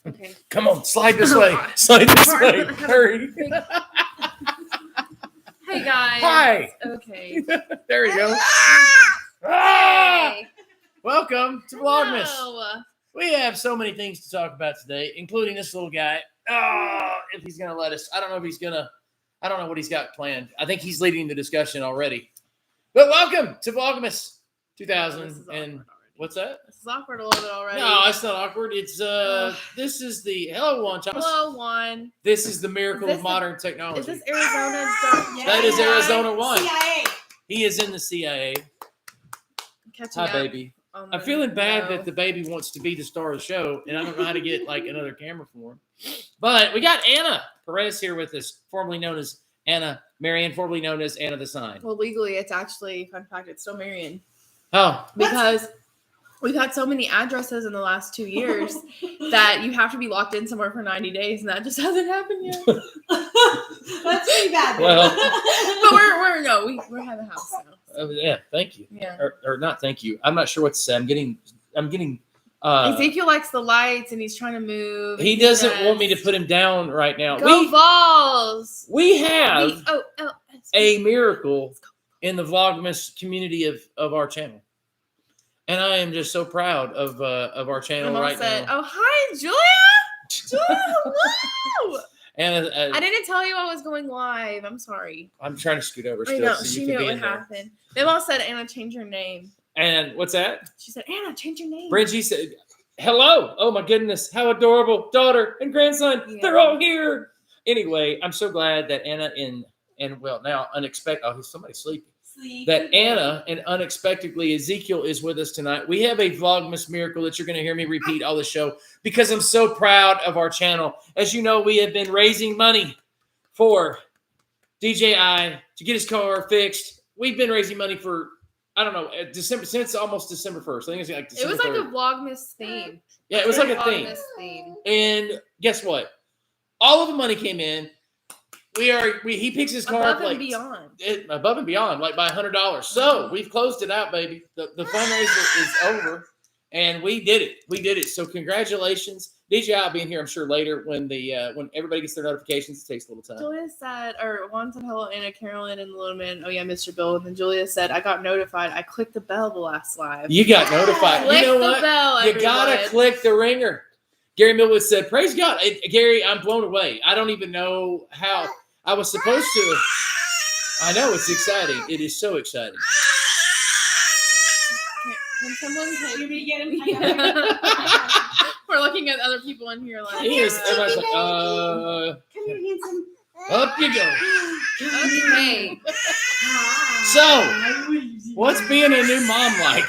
Okay. Come on, slide this way. Slide this way. Hurry. Hey guys. Hi. Okay. There you go. Hey. Welcome to Vlogmas. Hello. We have so many things to talk about today, including this little guy. If he's going to let us. I don't know if he's going to. I don't know what he's got planned. I think he's leading the discussion already. But welcome to Vlogmas 2000 and what's that? This is awkward a little bit already. No, it's not awkward. It's this is the hello Juan. Hello Juan. This is the miracle of modern technology. Is this Arizona's? Yeah. That is Arizona 1. CIA. He is in the CIA. Hi, baby. I'm feeling bad that the baby wants to be the star of the show, and I don't know how to get like another camera for him. But we got Anna Perez here with us, formerly known as Anna Marion, formerly known as Anna the Sign. Well, legally, it's actually, fun fact, it's still Marion. Oh. Because we've had so many addresses in the last 2 years that you have to be locked in somewhere for 90 days, and that just hasn't happened yet. That's pretty bad. Well. But we have a house now. Yeah, thank you. Yeah. Or not thank you. I'm not sure what to say. I'm getting Ezekiel likes the lights and he's trying to move. He doesn't want me to put him down right now. Go Vols! We have V-O-L-S. a miracle in the Vlogmas community of our channel. And I am just so proud of our channel right now. Oh, hi, Julia! Julia, hello! And I didn't tell you I was going live. I'm sorry. I'm trying to scoot over I still. know, So she you knew can it be would in there. happen. They all said, Anna, change your name. And what's that? She said, Anna, change your name. Bridgie said, hello. Oh, my goodness. How adorable. Daughter and grandson. Yeah. They're all here. Anyway, I'm so glad that Anna and well, now unexpected. Oh, somebody's sleeping. That Anna and unexpectedly Ezekiel is with us tonight. We have a Vlogmas Miracle that you're going to hear me repeat all the show because I'm so proud of our channel. As you know, we have been raising money for DJI to get his car fixed. We've been raising money for, I don't know, since almost December 1st. I think it's like December It was like 3rd. a Vlogmas theme. Yeah, it was like a Vlogmas theme. theme. And guess what? All of the money came in. He picks his car Above up and beyond. above and beyond, like by $100. So we've closed it out, baby. The fundraiser is over, and we did it. We did it. So congratulations. DJI will be in here, I'm sure, later when when everybody gets their notifications. It takes a little time. Julia said, or Juan said hello, Anna, Carolyn, and the little man. Oh yeah, Mr. Bill. And then Julia said, I got notified. I clicked the bell the last live. You got notified. Click You know the what? bell, You gotta everyone. click the ringer. Gary Millwood said, "Praise God, Gary. I'm blown away. I don't even know how I was supposed to." I know it's exciting. It is so exciting. Can someone take You me get him? We're looking at other people in here like He is. Everybody's like, Come here, handsome. up you go. okay. So, what's being a new mom like?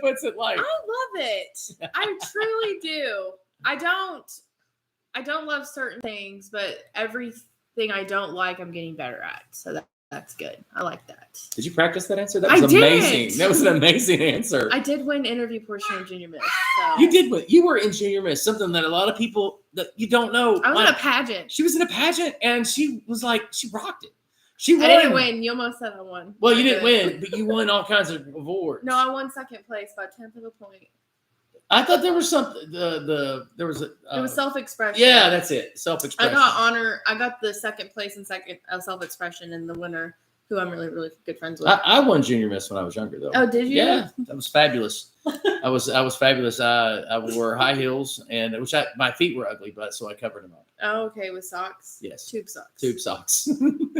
What's it like? I love it. I truly do. I don't love certain things, but everything I don't like, I'm getting better at. So that's good. I like that. Did you practice that answer? That I was did. amazing. That was an amazing answer. I did win interview portion of Junior Miss. So. You did what? You were in Junior Miss, something that a lot of people that you don't know. I was in like, a pageant. She was in a pageant, and she was like, she rocked it. She won. I didn't win. You almost said I won. Well, you I didn't win, but you won all kinds of awards. No, I won second place by 1/10 of a point. I thought there was something. There was a. It was self-expression. Yeah, that's it. I Self-expression. got honor. I got the second place and second self-expression, and the winner, who I'm really, really good friends with. I won Junior Miss when I was younger, though. Oh, did you? Yeah, that was fabulous. I was fabulous. I wore high heels, and my feet were ugly, but so I covered them up. Oh, okay, with socks. Yes, Tube socks. tube socks,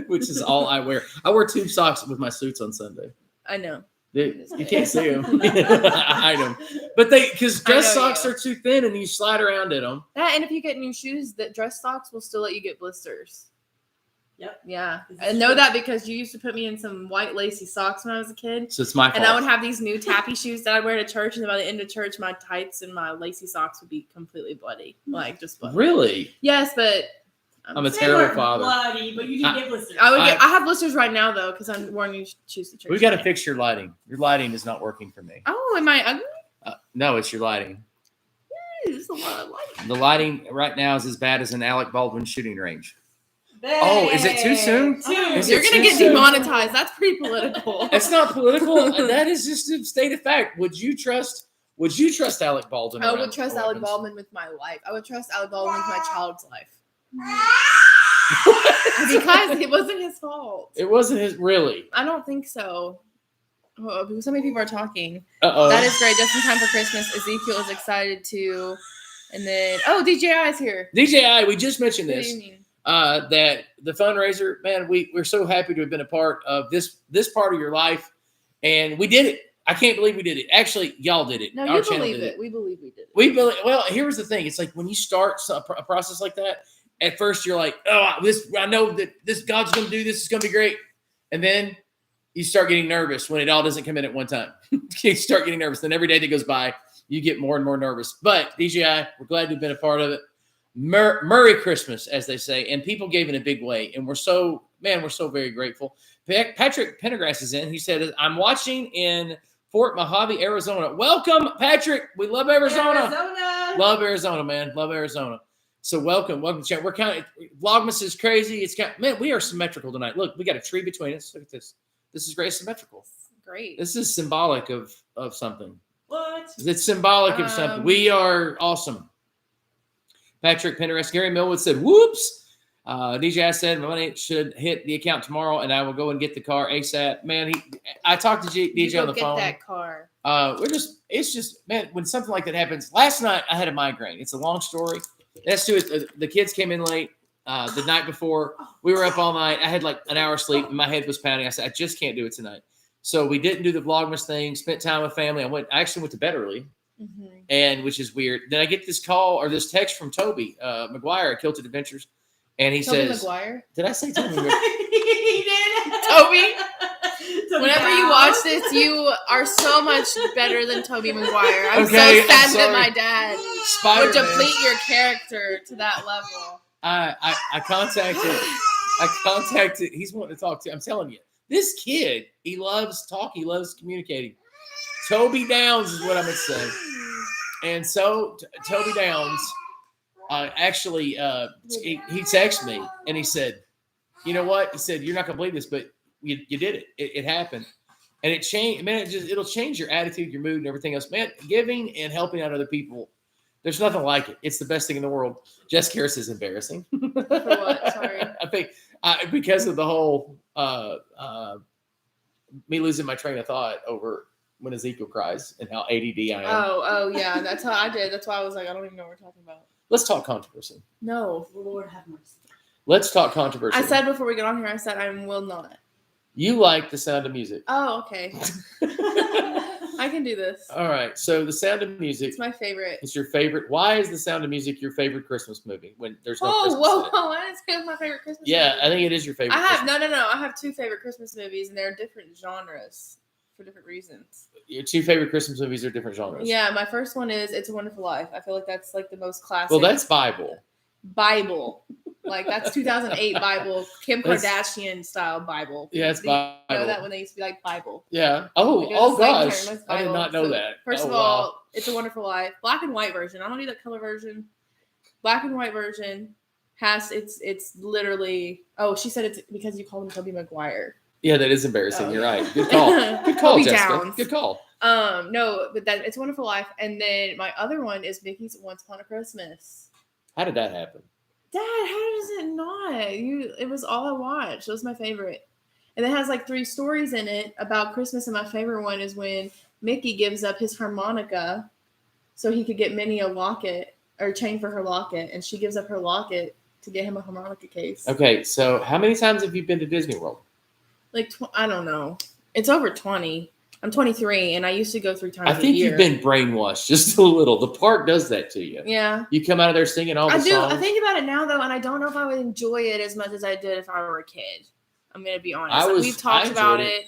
which is all I wear. I wear tube socks with my suits on Sunday. I know. You can't see them. I hide them, but because dress I know socks you. are too thin, and you slide around in them. That, and if you get new shoes, that dress socks will still let you get blisters. Yep. Yeah, This I is know true. that because you used to put me in some white lacy socks when I was a kid. So it's my fault. And I would have these new tappy shoes that I'd wear to church, and then by the end of church, my tights and my lacy socks would be completely bloody, like just bloody. Really? Yes, but I'm a They terrible weren't father. bloody, but you didn't get blisters. I have blisters right now though because I'm wearing new shoes to church. We got to today. fix your lighting. Your lighting is not working for me. Oh, am I ugly? No, it's your lighting. There's a lot of light. The lighting right now is as bad as an Alec Baldwin shooting range. Oh, is it too soon? Is You're it gonna too get soon? demonetized. That's pretty political. It's not political. That is just a state of fact. Would you trust Would you trust Alec Baldwin? I would around trust Alec weapons? Baldwin with my life. I would trust Alec Baldwin with my child's life. Because it wasn't his fault. It wasn't his, really. I don't think so. Oh, because so many people are talking. Uh-oh. That is great. Just in time for Christmas. Ezekiel is excited too. And then, DJI is here. DJI, we just mentioned Good this. evening. That the fundraiser, man, we're so happy to have been a part of this part of your life. And we did it. I can't believe we did it. Actually, y'all did it. No, Our you channel believe did it. We believe we did it. We believe. Well, here's the thing. It's like when you start a process like that, at first you're like, oh, I know that this God's going to do this. It's going to be great. And then you start getting nervous when it all doesn't come in at one time. You start getting nervous. Then every day that goes by, you get more and more nervous. But DJI, we're glad to have been a part of it. Merry Christmas, as they say. And people gave in a big way. And we're so very grateful. Patrick Pendergrass is in. He said, I'm watching in Fort Mojave, Arizona. Welcome, Patrick. We love Arizona. Love Arizona, man. Love Arizona. So welcome to chat. We're kind of Vlogmas is crazy. It's man, we are symmetrical tonight. Look, we got a tree between us. Look at this. This is very symmetrical. Great. This is symbolic of something. What? It's symbolic of something. We are awesome. Patrick Pendergrass, Gary Millwood said, "Whoops." DJ said, "My money should hit the account tomorrow, and I will go and get the car ASAP." Man, I talked to DJ on the phone. Get that car. It's just, man, when something like that happens. Last night I had a migraine. It's a long story. Let's do it. The kids came in late the night before. We were up all night. I had like an hour sleep, and my head was pounding. I said, I just can't do it tonight. So we didn't do the Vlogmas thing. Spent time with family. I actually went to bed early. Mm-hmm. And which is weird. Then I get this call or this text from Toby McGuire at Kilted Adventures, and he says, McGuire? "Did I say Toby McGuire?" He did. Toby. Toby Whenever you Brown. watch this, you are so much better than Toby McGuire. I'm Okay, so sad I'm that sorry. my dad Spider-Man. would deplete your character to that level. I contacted. He's wanting to talk to. I'm telling you, this kid. He loves talk. He loves communicating. Toby Downs is what I'm going to say. And so Toby Downs actually he texted me and he said, "You know what?" He said, "You're not gonna believe this, but you did it. It happened, and it changed. Man, it'll change your attitude, your mood, and everything else. Man, giving and helping out other people, there's nothing like it. It's the best thing in the world." Jess Karras is embarrassing. For what? Sorry. I think because of the whole me losing my train of thought over when Ezekiel cries and how ADD I am. Oh, yeah. That's how I did. That's why I was like, I don't even know what we're talking about. Let's talk controversy. No. Lord have mercy. Let's talk controversy. I said before we get on here, I said I will not. You like the Sound of Music. Oh, okay. I can do this. All right. So the Sound of Music It's my favorite. is your favorite. Why is the Sound of Music your favorite Christmas movie when there's no Christmas in it? Whoa. I didn't say it was my favorite Christmas Yeah, movie. I think it is your favorite. I have Christmas. no. I have two favorite Christmas movies, and they're different genres for different reasons. Your two favorite Christmas movies are different genres. Yeah, my first one is It's a Wonderful Life. I feel like that's like the most classic. Well, that's Bible. Like that's 2008 Bible, Kim That's- Kardashian style Bible. Yeah, it's Do you Bible. know that when they used to be like Bible. Yeah. Oh, Like, it was the same gosh. term as I did Bible. not know So, that. First Oh, of all, It's a Wonderful Life, black and white version. I don't need that color version. Black and white version has it's literally. Oh, she said it's because you called him Toby McGuire. Yeah, that is embarrassing. Oh, You're yeah. right. Good call. Good call, Toby Jessica. Downs. Good call. No, but that It's a Wonderful Life, and then my other one is Mickey's Once Upon a Christmas. How did that happen? Dad, how does it not? It was all I watched. It was my favorite. And it has like 3 stories in it about Christmas. And my favorite one is when Mickey gives up his harmonica so he could get Minnie a locket or chain for her locket. And she gives up her locket to get him a harmonica case. Okay, so how many times have you been to Disney World? Like, I don't know. It's over 20. I'm 23 and I used to go 3 times I think a year. you've been brainwashed just a little. The park does that to you. Yeah. You come out of there singing all the I do. songs. I think about it now though, and I don't know if I would enjoy it as much as I did if I were a kid. I'm gonna be honest. We've talked about enjoyed it.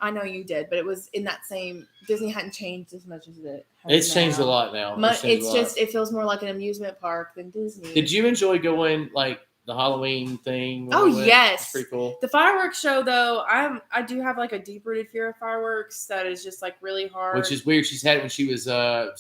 I know you did, but it was in that same. Disney hadn't changed as much as it has It's changed a now. lot now. But changed it's a lot. just it feels more like an amusement park than Disney. Did you enjoy going like the Halloween thing? when Oh, we went? yes. It's pretty cool. The fireworks show though, I do have like a deep rooted fear of fireworks that is just like really hard. Which is weird. She's had it when she was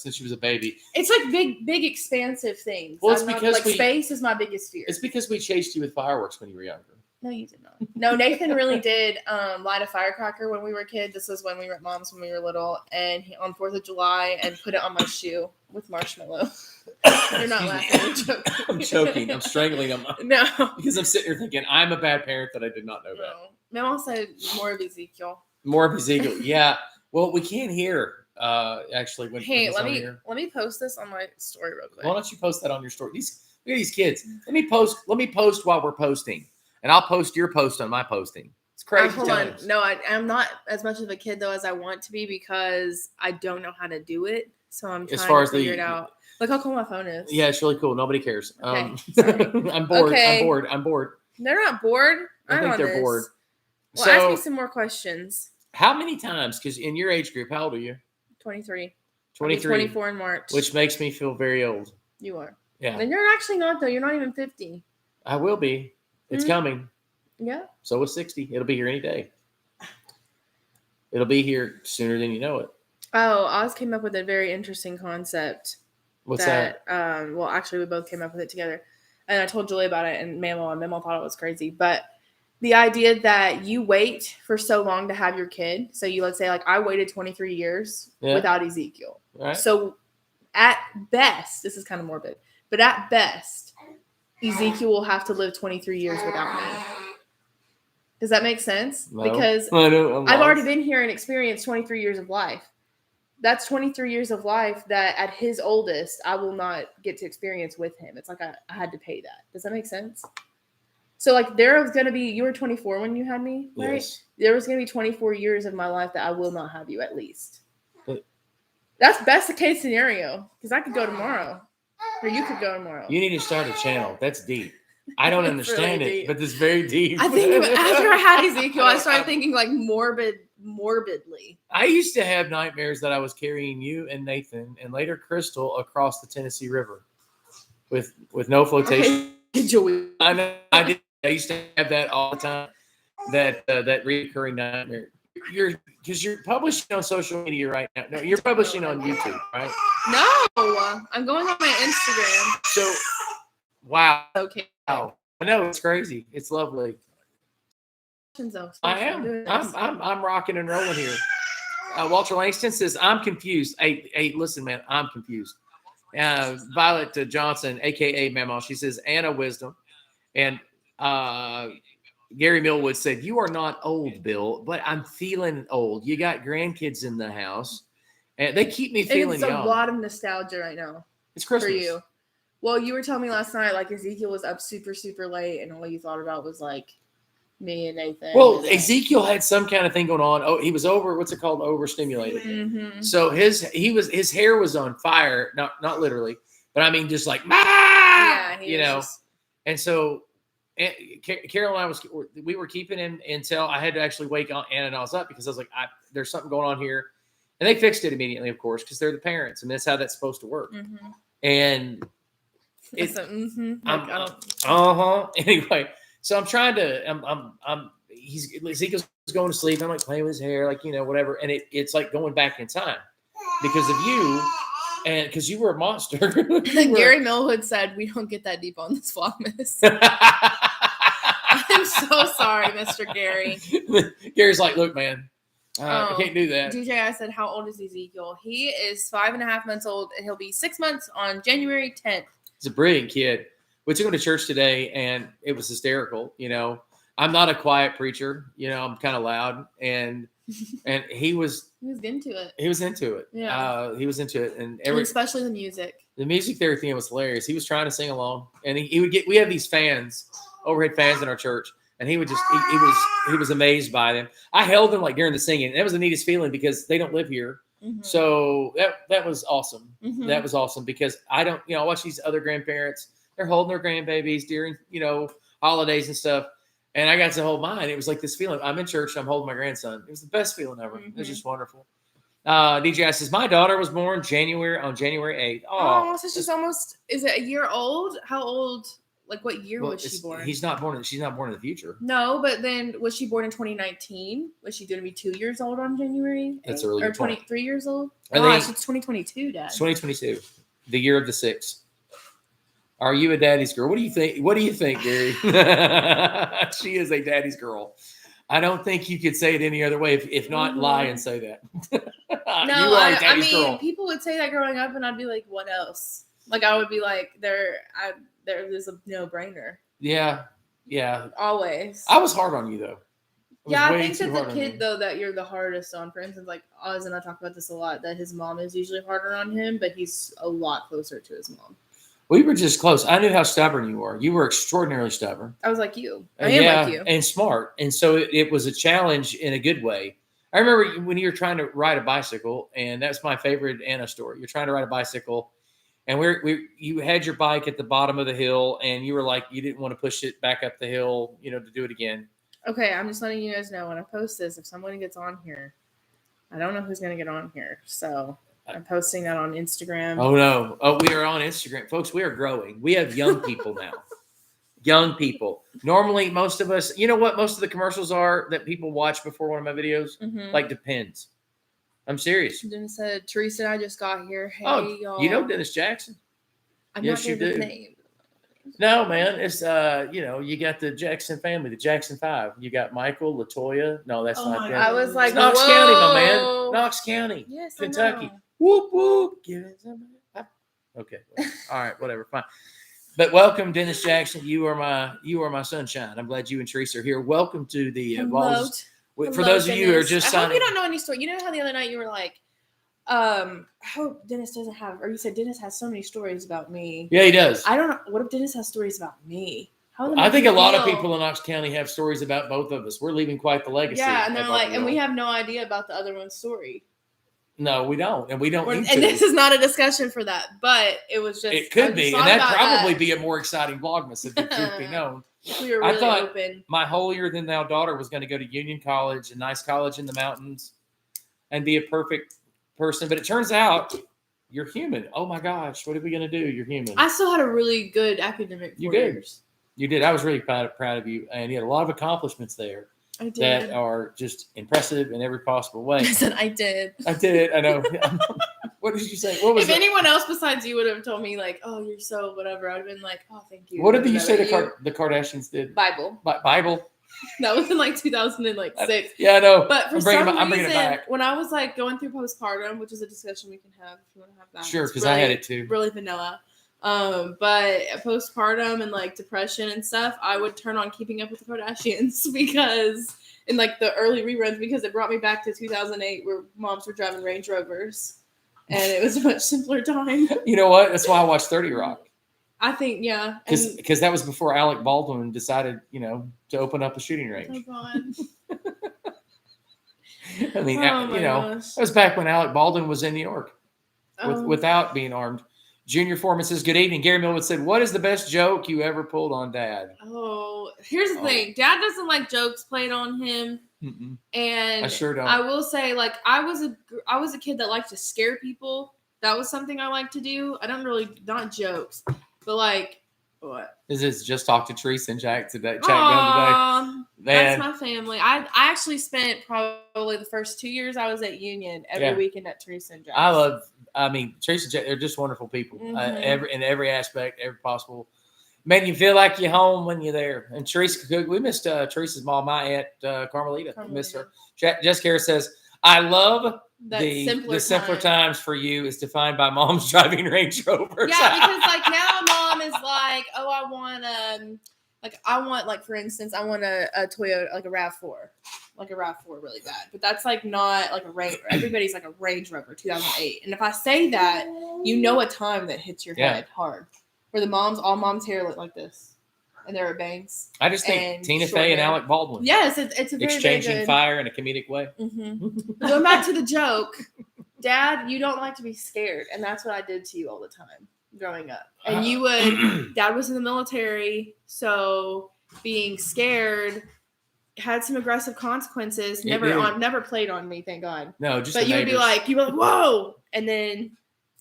since she was a baby. It's like big expansive things. Well, it's I'm not- because like space is my biggest fear. It's because we chased you with fireworks when you were younger. No, you did not. No, Nathan really did light a firecracker when we were kids. This was when we were at mom's when we were little, and on 4th of July, and put it on my shoe with marshmallow. You're not laughing. You're joking. I'm choking. I'm strangling him. No. Because I'm sitting here thinking, I'm a bad parent that I did not know that. No. Mom said more of Ezekiel. More of Ezekiel. Yeah. Well, we can't hear, actually. When let me post this on my story real quick. Why don't you post that on your story? Look at these kids. Let me post while we're posting. And I'll post your post on my posting. It's crazy. Hold on. No, I'm not as much of a kid, though, as I want to be because I don't know how to do it. So I'm trying to figure it out. Look how cool my phone is. Yeah, it's really cool. Nobody cares. Okay, I'm bored. Okay. I'm bored. They're not bored. I think they're bored. Well, so, ask me some more questions. How many times, because in your age group, how old are you? 23. 23. 24 in March. Which makes me feel very old. You are. Yeah. And you're actually not, though. You're not even 50. I will be. It's coming. Yeah. So is 60. It'll be here any day. It'll be here sooner than you know it. Oh, Oz came up with a very interesting concept. What's that? Well, actually, we both came up with it together. And I told Julie about it, and Mama thought it was crazy. But the idea that you wait for so long to have your kid. So you, let's say, like, I waited 23 years without Ezekiel. Right. So at best, this is kind of morbid, but at best, Ezekiel will have to live 23 years without me. Does that make sense? No. Because I've already been here and experienced 23 years of life. That's 23 years of life that at his oldest, I will not get to experience with him. It's like I had to pay that. Does that make sense? So like there was going to be, you were 24 when you had me, right? Yes. There was going to be 24 years of my life that I will not have you at least. But that's best case scenario because I could go tomorrow or you could go tomorrow. You need to start a channel. That's deep. I don't understand really it, but it's very deep. I think after I had Ezekiel, I started thinking like morbidly. I used to have nightmares that I was carrying you and Nathan and later Crystal across the Tennessee River with no flotation. Joey. I know. I did. I used to have that all the time. That recurring nightmare. Because you're publishing on social media right now. No, you're publishing on YouTube, right? No, I'm going on my Instagram. So, wow. Okay. Wow. I know it's crazy. It's lovely. I am. I'm rocking and rolling here. Walter Langston says, "I'm confused." Hey, listen, man. I'm confused. Violet Johnson, aka Mama, she says, "Anna Wisdom," and Gary Millwood said, "You are not old, Bill, but I'm feeling old. You got grandkids in the house, and they keep me feeling young." It's a lot of nostalgia right now. It's Christmas for you. Well, you were telling me last night, like Ezekiel was up super, super late, and all you thought about was like me and Nathan. Well, Ezekiel had some kind of thing going on. Oh, he was overstimulated. Mm-hmm. So his hair was on fire, not literally, but I mean just like And so Carol and we were keeping him until I had to actually wake Anna and I was up because I was like, there's something going on here, and they fixed it immediately, of course, because they're the parents, and that's how that's supposed to work. Mm-hmm. And it's anyway. So I'm trying to. Ezekiel's going to sleep. I'm like playing with his hair, like whatever, and it's like going back in time because of you, and because you were a monster. Gary Millwood said we don't get that deep on this Vlogmas. I'm so sorry, Mr. Gary. Gary's like, look, man, I can't do that. DJ, I said, how old is Ezekiel? He is 5.5 months old, and he'll be 6 months on January 10th. He's a brilliant kid. We took him to church today, and it was hysterical. I'm not a quiet preacher. I'm kind of loud, and he was into it. He was into it. Yeah, he was into it, and especially the music. The music there at the end was hilarious. He was trying to sing along, and he would get. We have these fans, overhead fans in our church, and he would just he was amazed by them. I held him like during the singing. That was the neatest feeling because they don't live here. Mm-hmm. So that was awesome. Mm-hmm. That was awesome because I don't, I watch these other grandparents. They're holding their grandbabies during, holidays and stuff. And I got to hold mine. It was like this feeling. I'm in church. I'm holding my grandson. It was the best feeling ever. Mm-hmm. It was just wonderful. DJ says, my daughter was born on January 8th. Oh, so she's is it a year old? How old? Like what year was she born? She's not born in the future. No, but then was she born in 2019? Was she going to be 2 years old on January 8th? That's early. Or 23 years old? Gosh, it's 2022, Dad. It's 2022, the year of the 6th. Are you a daddy's girl? What do you think? What do you think, Gary? She is a daddy's girl. I don't think you could say it any other way. If not, lie and say that. No, You are a I daddy's mean, girl. people would say that growing up, and I'd be like, "What else?" Like I would be like, "There's a no-brainer." Yeah, yeah. Always. I was hard on you though. Yeah, I think that's a kid though that you're the hardest on. For instance, like Oz and I talk about this a lot. That his mom is usually harder on him, but he's a lot closer to his mom. We were just close. I knew how stubborn you were. You were extraordinarily stubborn. I was like you. I am like you. And smart. And so it was a challenge in a good way. I remember when you were trying to ride a bicycle, and that's my favorite Anna story. You're trying to ride a bicycle, and you had your bike at the bottom of the hill, and you were like, you didn't want to push it back up the hill, to do it again. Okay, I'm just letting you guys know when I post this, if someone gets on here, I don't know who's going to get on here. So I'm posting that on Instagram. Oh, no. Oh, we are on Instagram. Folks, we are growing. We have young people now. Young people. Normally, most of us, you know what most of the commercials are that people watch before one of my videos? Mm-hmm. Like Depends. I'm serious. Dennis said, Teresa and I just got here. Hey, y'all. You know Dennis Jackson? I'm yes, not you do. Name. No, man. It's, you got the Jackson family, the Jackson 5. You got Michael, LaToya. No, that's not them. I was like, Knox whoa. County, my man. Knox County. Yes, Kentucky. Whoop, whoop. Give it some. Okay. Well, all right. Whatever. Fine. But welcome, Dennis Jackson. You are my sunshine. I'm glad you and Teresa are here. Welcome to the vlogs. For those of you who are just signing. I hope you don't know any story. You know how the other night you were like, I hope Dennis doesn't have, or you said Dennis has so many stories about me. Yeah, he does. I don't know. What if Dennis has stories about me? I think a lot of people in Knox County have stories about both of us. We're leaving quite the legacy. Yeah, and they're like, and we have no idea about the other one's story. No, we don't, and we don't need to. And this is not a discussion for that, but it was just. It could be, and that'd probably be a more exciting Vlogmas if the truth be known. We were really I thought open. My holier than thou daughter was going to go to Union College, a nice college in the mountains, and be a perfect person. But it turns out you're human. Oh my gosh, what are we going to do? You're human. I still had a really good academic 4 years. You did. I was really proud of you, and you had a lot of accomplishments there. I did. That are just impressive in every possible way. I said I did. I did. I know. What did you say? What was if anyone else besides you would have told me like, "Oh, you're so whatever," I'd have been like, "Oh, thank you." What did you say the Kardashians did? Bible. Bible. That was in like 2006. Yeah, I know. But for I'm bringing it back. When I was like going through postpartum, which is a discussion we can have if you want to have that. Sure, because I had it too. Really vanilla. But postpartum and like depression and stuff, I would turn on Keeping Up with the Kardashians because in like the early reruns, because it brought me back to 2008 where moms were driving Range Rovers and it was a much simpler time. You know what? That's why I watched 30 Rock. I think, yeah. Because that was before Alec Baldwin decided, to open up a shooting range. Oh, God. I mean, that was back when Alec Baldwin was in New York without being armed. Junior Foreman says, good evening. Gary Millwood said, what is the best joke you ever pulled on Dad? Oh, here's the thing. Dad doesn't like jokes played on him. Mm-mm. And I sure don't. I will say, like, I was a kid that liked to scare people. That was something I liked to do. I don't really, not jokes, but like, what? Is this just talk to Teresa and Jack today? Man. That's my family. I actually spent probably the first 2 years I was at Union every weekend at Teresa and Jack. Teresa and Jack, they're just wonderful people. Mm-hmm. In every aspect, every possible. Man, you feel like you're home when you're there. And Teresa could cook. We missed Teresa's mom, my aunt Carmelita. We missed her. Jessica Harris says, I love the simpler times for you is defined by moms driving Range Rovers. Yeah, because like now mom is like, oh, I want like for instance, I want a Toyota, like a RAV4. Like a RAV4 really bad. But that's like not like a Range. Everybody's like a Range Rover 2008. And if I say that, you know a time that hits your head hard. Where all moms' hair look like this. And they're at bangs. I just think Tina Fey and Alec Baldwin. Yes, it's a very exchanging very good. Fire in a comedic way. Mm-hmm. Going back to the joke, Dad, you don't like to be scared. And that's what I did to you all the time growing up. And you would, Dad was in the military. So being scared had some aggressive consequences. Never played on me, thank God. No, just but you'd be like, whoa, and then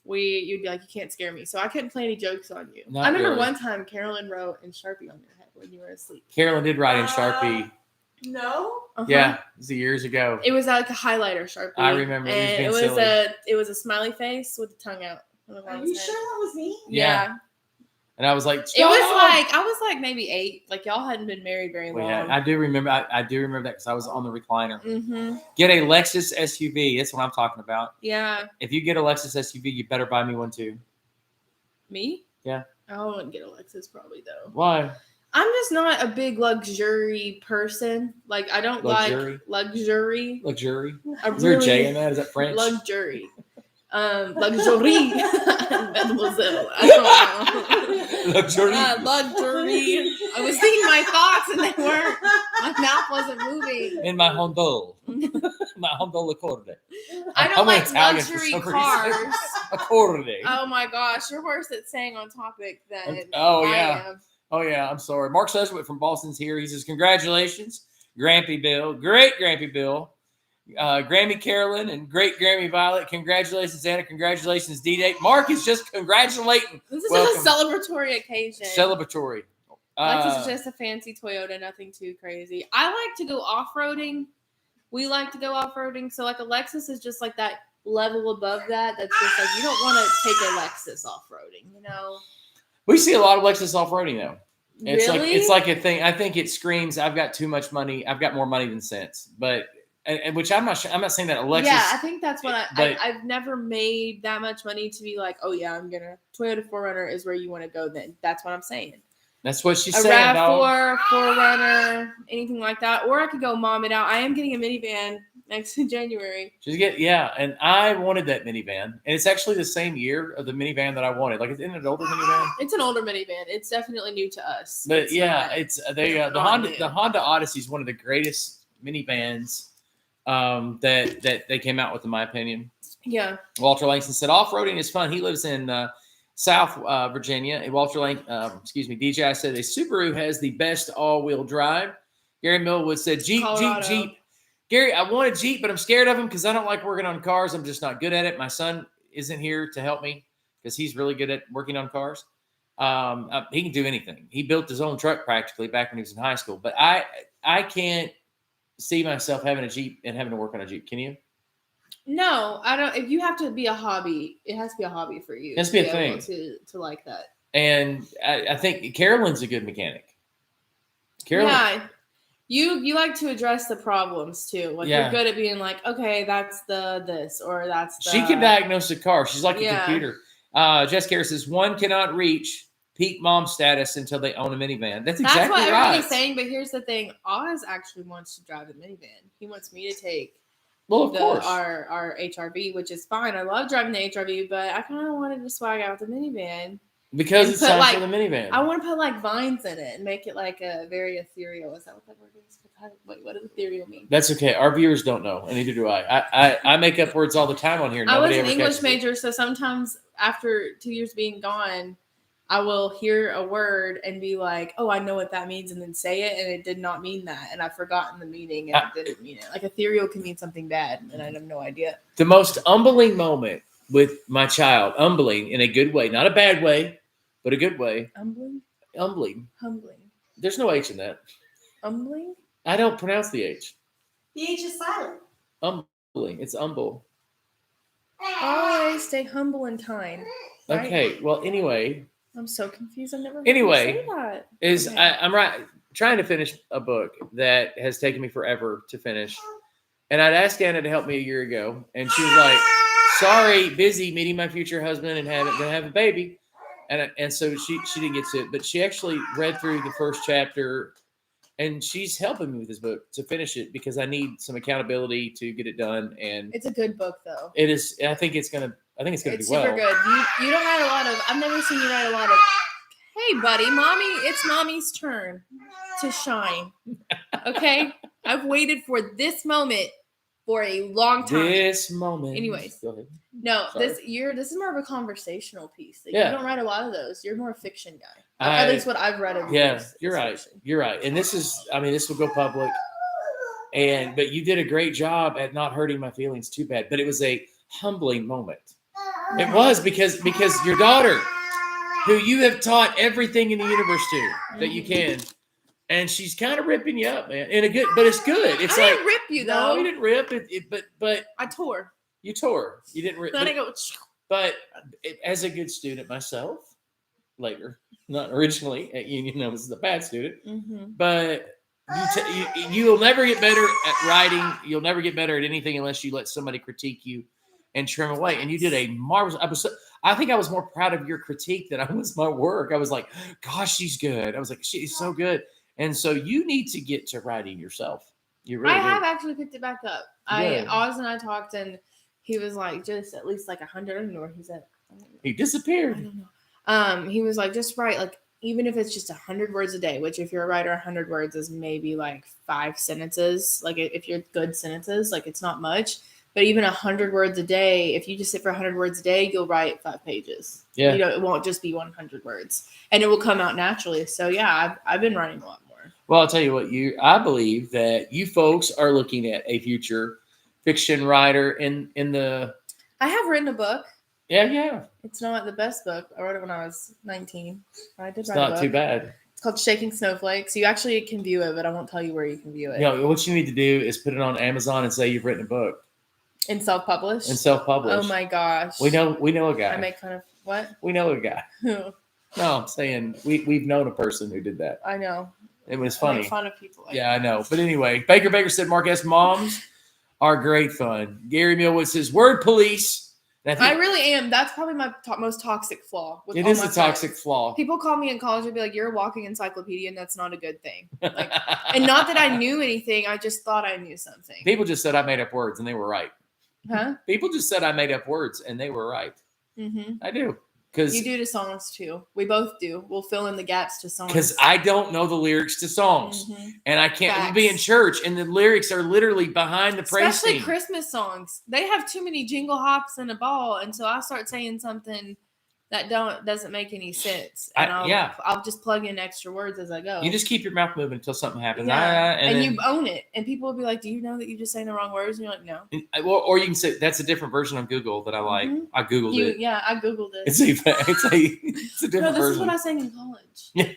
you'd be like, you can't scare me. So I couldn't play any jokes on you. I remember one time Carolyn wrote in Sharpie on your head when you were asleep. Carolyn did write in Sharpie. No. Uh-huh. Yeah, it was years ago. It was like a highlighter Sharpie. I remember. And it was a smiley face with the tongue out. Are you sure that was me? Yeah. And I was like, It was like I was like maybe 8. Like y'all hadn't been married very long. I do remember. I do remember that because I was on the recliner. Mm-hmm. Get a Lexus SUV. That's what I'm talking about. Yeah. If you get a Lexus SUV, you better buy me one too. Me? Yeah. I wouldn't get a Lexus probably though. Why? I'm just not a big luxury person. Like I don't like luxury. Luxury. Is there a J in that? Is that French? Luxury. Luxury. Mademoiselle. I don't know. Luxury. Luxury. I was thinking my thoughts and they weren't. My mouth wasn't moving. In my Hondo. My Hondo Acorde. I don't like luxury cars. Acorde. Oh my gosh, you're worse at staying on topic than Oh I yeah. am. Oh yeah, I'm sorry. Mark Suswit from Boston's here. He says, congratulations, Grampy Bill. Great Grampy Bill. Grammy Carolyn and great Grammy Violet. Congratulations, Anna. Congratulations, D-Day. Mark is just congratulating. This is a celebratory occasion. Celebratory. Lexus is just a fancy Toyota, nothing too crazy. I like to go off-roading. We like to go off-roading. So like a Lexus is just like that level above that. That's just like, you don't want to take a Lexus off-roading, you know? We see a lot of Lexus off-roading though. It's like a thing. I think it screams, I've got too much money. I've got more money than sense. But and which I'm not saying that a Lexus. Yeah, I think that's what I've never made that much money to be like, oh yeah, I'm gonna Toyota 4Runner is where you want to go. Then that's what I'm saying. That's what she's saying. A RAV4, 4Runner, anything like that, or I could go mom it out. I am getting a minivan next January. And I wanted that minivan, and it's actually the same year of the minivan that I wanted. Like, it's in an older minivan. It's an older minivan. It's definitely new to us. But the Honda Odyssey is one of the greatest minivans that they came out with, in my opinion. Yeah. Walter Langston said off-roading is fun. He lives in South Virginia. And Walter DJI said a Subaru has the best all-wheel drive. Gary Millwood said Jeep. Gary, I want a Jeep, but I'm scared of them because I don't like working on cars. I'm just not good at it. My son isn't here to help me because he's really good at working on cars. He can do anything. He built his own truck practically back when he was in high school. But I can't see myself having a Jeep and having to work on a Jeep. Can you? No, I don't. If you have to be a hobby, it has to be a hobby for you. It has to be a thing. To like that. And I think Carolyn's a good mechanic. Carolyn. Yeah. You like to address the problems too. Like you're good at being like, okay, that's this or that's the... She can diagnose a car. She's like a computer. Jess Carey says, one cannot reach peak mom status until they own a minivan. That's exactly what right. everybody's saying, but here's the thing. Oz actually wants to drive a minivan. He wants me to take our HRV, which is fine. I love driving the HRV, but I kind of wanted to swag out the minivan. Because it's time for the minivan. I want to put like vines in it and make it like a very ethereal. Is that what that word is? Wait, what does ethereal mean? That's okay. Our viewers don't know, and neither do I. I make up words all the time on here. I was an English major, so sometimes after 2 years being gone, I will hear a word and be like, oh, I know what that means, and then say it, and it did not mean that, and I've forgotten the meaning, and it didn't mean it. Like ethereal can mean something bad, and I have no idea. The most humbling moment with my child, humbling in a good way, not a bad way, but a good way. Humbling. There's no H in that. Humbling? I don't pronounce the H. The H is silent. Humbling. It's humble. Always stay humble and kind. Right? Okay. Well, anyway. I'm so confused. I've never heard you say that. I'm trying to finish a book that has taken me forever to finish. And I'd asked Anna to help me a year ago. And she was like, sorry, busy meeting my future husband and gonna have a baby. And so she didn't get to it. But she actually read through the first chapter. And she's helping me with this book to finish it because I need some accountability to get it done. And it's a good book, though. It is. I think it's gonna do well. It's super good. You don't write a lot of. I've never seen you write a lot of. Hey, buddy, it's mommy's turn to shine. Okay, I've waited for this moment for a long time. This moment. Anyways, go ahead. No, this is more of a conversational piece. You don't write a lot of those. You're more a fiction guy. At least what I've read of yours. You're right. Fiction. You're right. And this will go public. But you did a great job at not hurting my feelings too bad. But it was a humbling moment. It was because your daughter, who you have taught everything in the universe to that you can, and she's kind of ripping you up, man. But it's good. It's I didn't rip you though. No, you didn't rip it. But I tore. You tore. You didn't rip. Then I go. But as a good student myself, later, not originally at Union. I was the bad student, Mm-hmm. but you'll never get better at writing. You'll never get better at anything unless you let somebody critique you and trim away. And you did a marvelous. I think I was more proud of your critique than I was my work. I was like, gosh, she's good. I was like, she's so good. And so you need to get to writing yourself. You really I do. have actually picked it back up. Oz and I talked, and he was like, just at least like 100. I don't know where he's at. He I disappeared. don't know. He was like, just write like, even if it's just 100 words a day, which if you're a writer, 100 words is maybe like 5 sentences. Like if you're good sentences, like it's not much. But even 100 words a day, if you just sit for 100 words a day, you'll write 5 pages. Yeah. It won't just be 100 words, and it will come out naturally. So yeah, I've been writing a lot more. Well, I'll tell you what, I believe that you folks are looking at a future fiction writer in the. I have written a book. Yeah. It's not the best book. I wrote it when I was 19. I did It's write a not book. too bad. It's called Shaking Snowflakes. You actually can view it, but I won't tell you where you can view it. What you need to do is put it on Amazon and say you've written a book. And self-published? And self-published. Oh my gosh. We know a guy. I make fun of what? We know a guy. Who? No, I'm saying we've known a person who did that. I know. It was I funny. make fun of people like I know. But anyway, Baker said Mark S. Moms are great fun. Gary Millwood says word police. I really am. That's probably my most toxic flaw. It is a toxic flaw. People call me in college and be like, "You're a walking encyclopedia," and that's not a good thing. Like, and not that I knew anything. I just thought I knew something. People just said I made up words, and they were right. Huh? People just said I made up words, and they were right. Mm-hmm. I do. You do to songs too. We both do. We'll fill in the gaps to songs. Because I don't know the lyrics to songs, and I can't be in church, and the lyrics are literally behind the praise Especially team. Christmas songs. They have too many jingle hops and a ball, and so I start saying something that doesn't make any sense. And I'll just plug in extra words as I go. You just keep your mouth moving until something happens. Yeah. And you own it. And people will be like, "Do you know that you just saying the wrong words?" And you're like, "No." Or you can say that's a different version on Google that I like. I Googled it. Yeah, I Googled it. It's a different version. This is what I sang in college. Yeah.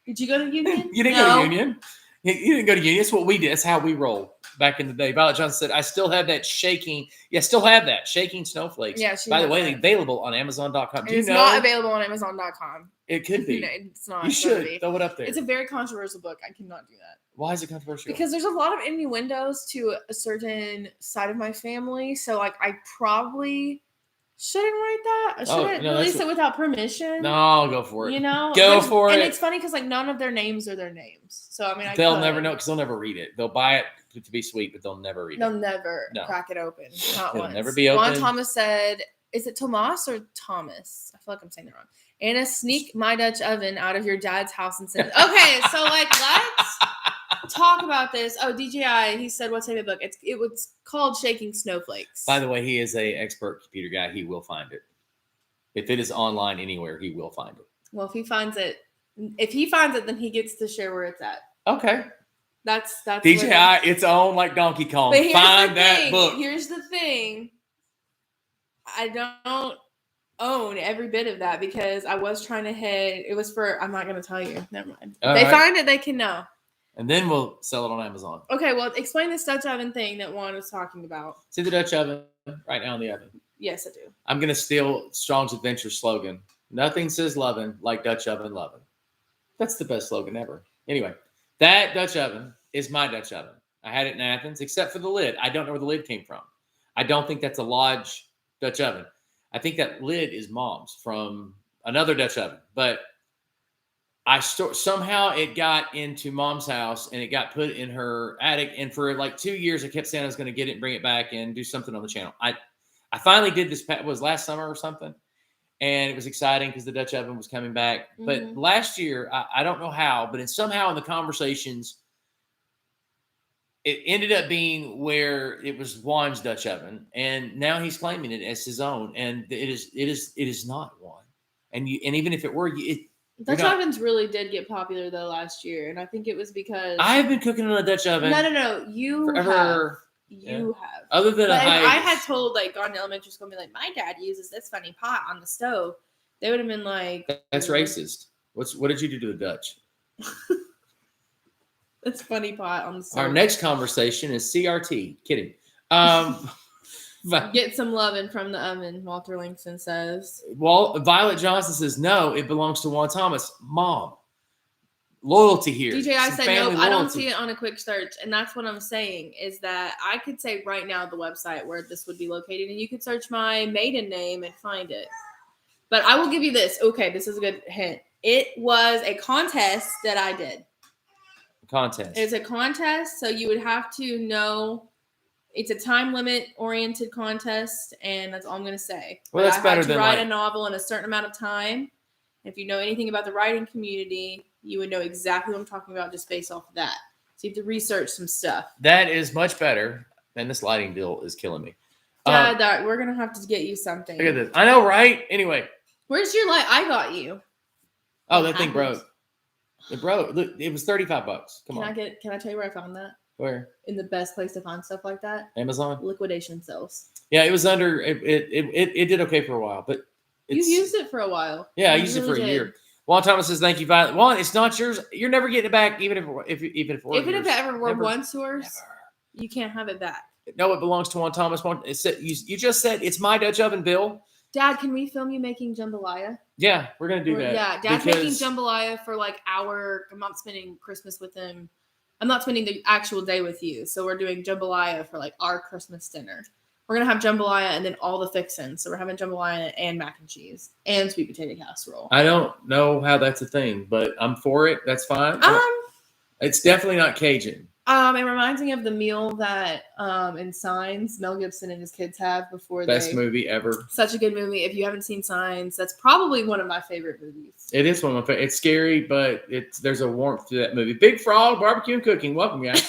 Did you go to Union? You didn't go to Union. You didn't go to Union. That's what we did. That's how we roll back in the day. Violet Johnson said, I still have that shaking. Yeah, still have that. Shaking Snowflakes. Yeah, by the way, available on Amazon.com. It's not available on Amazon.com. It could be. No, it's not. You should. Throw it up there. It's a very controversial book. I cannot do that. Why is it controversial? Because there's a lot of innuendos to a certain side of my family. So, like, I probably shouldn't write that. I shouldn't release it without permission. No, go for it. Go for it. And it's funny because, like, none of their names are their names. So, I mean, they'll never know because they'll never read it. They'll buy it to be sweet, but they'll never read it. They'll never crack it open. Not It'll once. never be open. Juan Thomas said, is it Tomas or Thomas? I feel like I'm saying it wrong. Anna, sneak my Dutch oven out of your dad's house and send it. Okay, so, like, let's talk about this. Oh, DJI, he said, what's the name of the book? It was called Shaking Snowflakes. By the way, he is a expert computer guy. He will find it. If it is online anywhere, he will find it. Well, if he finds it, then he gets to share where it's at. Okay. That's DJI, its own like Donkey Kong. Find that book. Here's the thing. I don't own every bit of that because I was trying to hit. It was for. I'm not going to tell you. Never mind. They find it, they can know. And then we'll sell it on Amazon. Okay. Well, explain this Dutch oven thing that Juan was talking about. See the Dutch oven right now in the oven. Yes, I do. I'm going to steal Strong's Adventure slogan. Nothing says lovin' like Dutch oven lovin'. That's the best slogan ever. Anyway, that Dutch oven is my Dutch oven. I had it in Athens, except for the lid. I don't know where the lid came from. I don't think that's a Lodge Dutch oven. I think that lid is Mom's from another Dutch oven. But somehow it got into Mom's house and it got put in her attic. And for like 2 years, I kept saying I was going to get it and bring it back and do something on the channel. I finally did this. It was last summer or something. And it was exciting because the Dutch oven was coming back. Mm-hmm. But last year, I don't know how, but somehow in the conversations, it ended up being where it was Juan's Dutch oven. And now he's claiming it as his own. And it is not Juan. And even if it were, Dutch ovens really did get popular though last year. And I think it was because I have been cooking in a Dutch oven. No. You forever. You have. Other than if I had told, like, gone to elementary school and be like, my dad uses this funny pot on the stove, they would have been like, that's racist. What did you do to the Dutch? That's funny pot on the stove. Our next conversation is CRT. Kidding. Get some loving from the oven, Walter Langston says. Violet Johnson says, no, it belongs to Juan Thomas. Mom, loyalty here. DJ, I Some said, family nope, I don't loyalty. see it on a quick search. And that's what I'm saying is that I could say right now the website where this would be located, and you could search my maiden name and find it. But I will give you this. Okay, this is a good hint. It was a contest that I did. Contest. It's a contest, so you would have to know it's a time limit oriented contest, and that's all I'm going to say. Well, that's better than write a novel in a certain amount of time. If you know anything about the writing community, you would know exactly what I'm talking about just based off of that. So you have to research some stuff. That is much better. And this lighting deal is killing me. Dad, we're going to have to get you something. Look at this. I know, right? Anyway. Where's your light? I got you. Oh, that thing broke. It broke. Look, it was $35. Come on. Can I tell you where I found that? Where? In the best place to find stuff like that? Amazon? Liquidation sales. Yeah, it was under it did okay for a while, but you used it for a while. Yeah, I used it for a year. Juan Thomas says, "Thank you, Violet." Juan, it's not yours. You're never getting it back, even if it ever were once yours. You can't have it back. No, it belongs to Juan Thomas. You just said it's my Dutch oven, Bill. Dad, can we film you making jambalaya? Yeah, we're gonna do that. Yeah, Dad's making jambalaya for like I'm not spending Christmas with him. I'm not spending the actual day with you, so we're doing jambalaya for like our Christmas dinner. We're gonna have jambalaya and then all the fixins. So we're having jambalaya and mac and cheese and sweet potato casserole. I don't know how that's a thing, but I'm for it. That's fine. It's definitely not Cajun. It reminds me of the meal that in Signs Mel Gibson and his kids have before. Best movie ever. Such a good movie. If you haven't seen Signs, that's probably one of my favorite movies. It is one of my favorite. It's scary, but there's a warmth to that movie. Big Frog Barbecue and Cooking. Welcome, guys.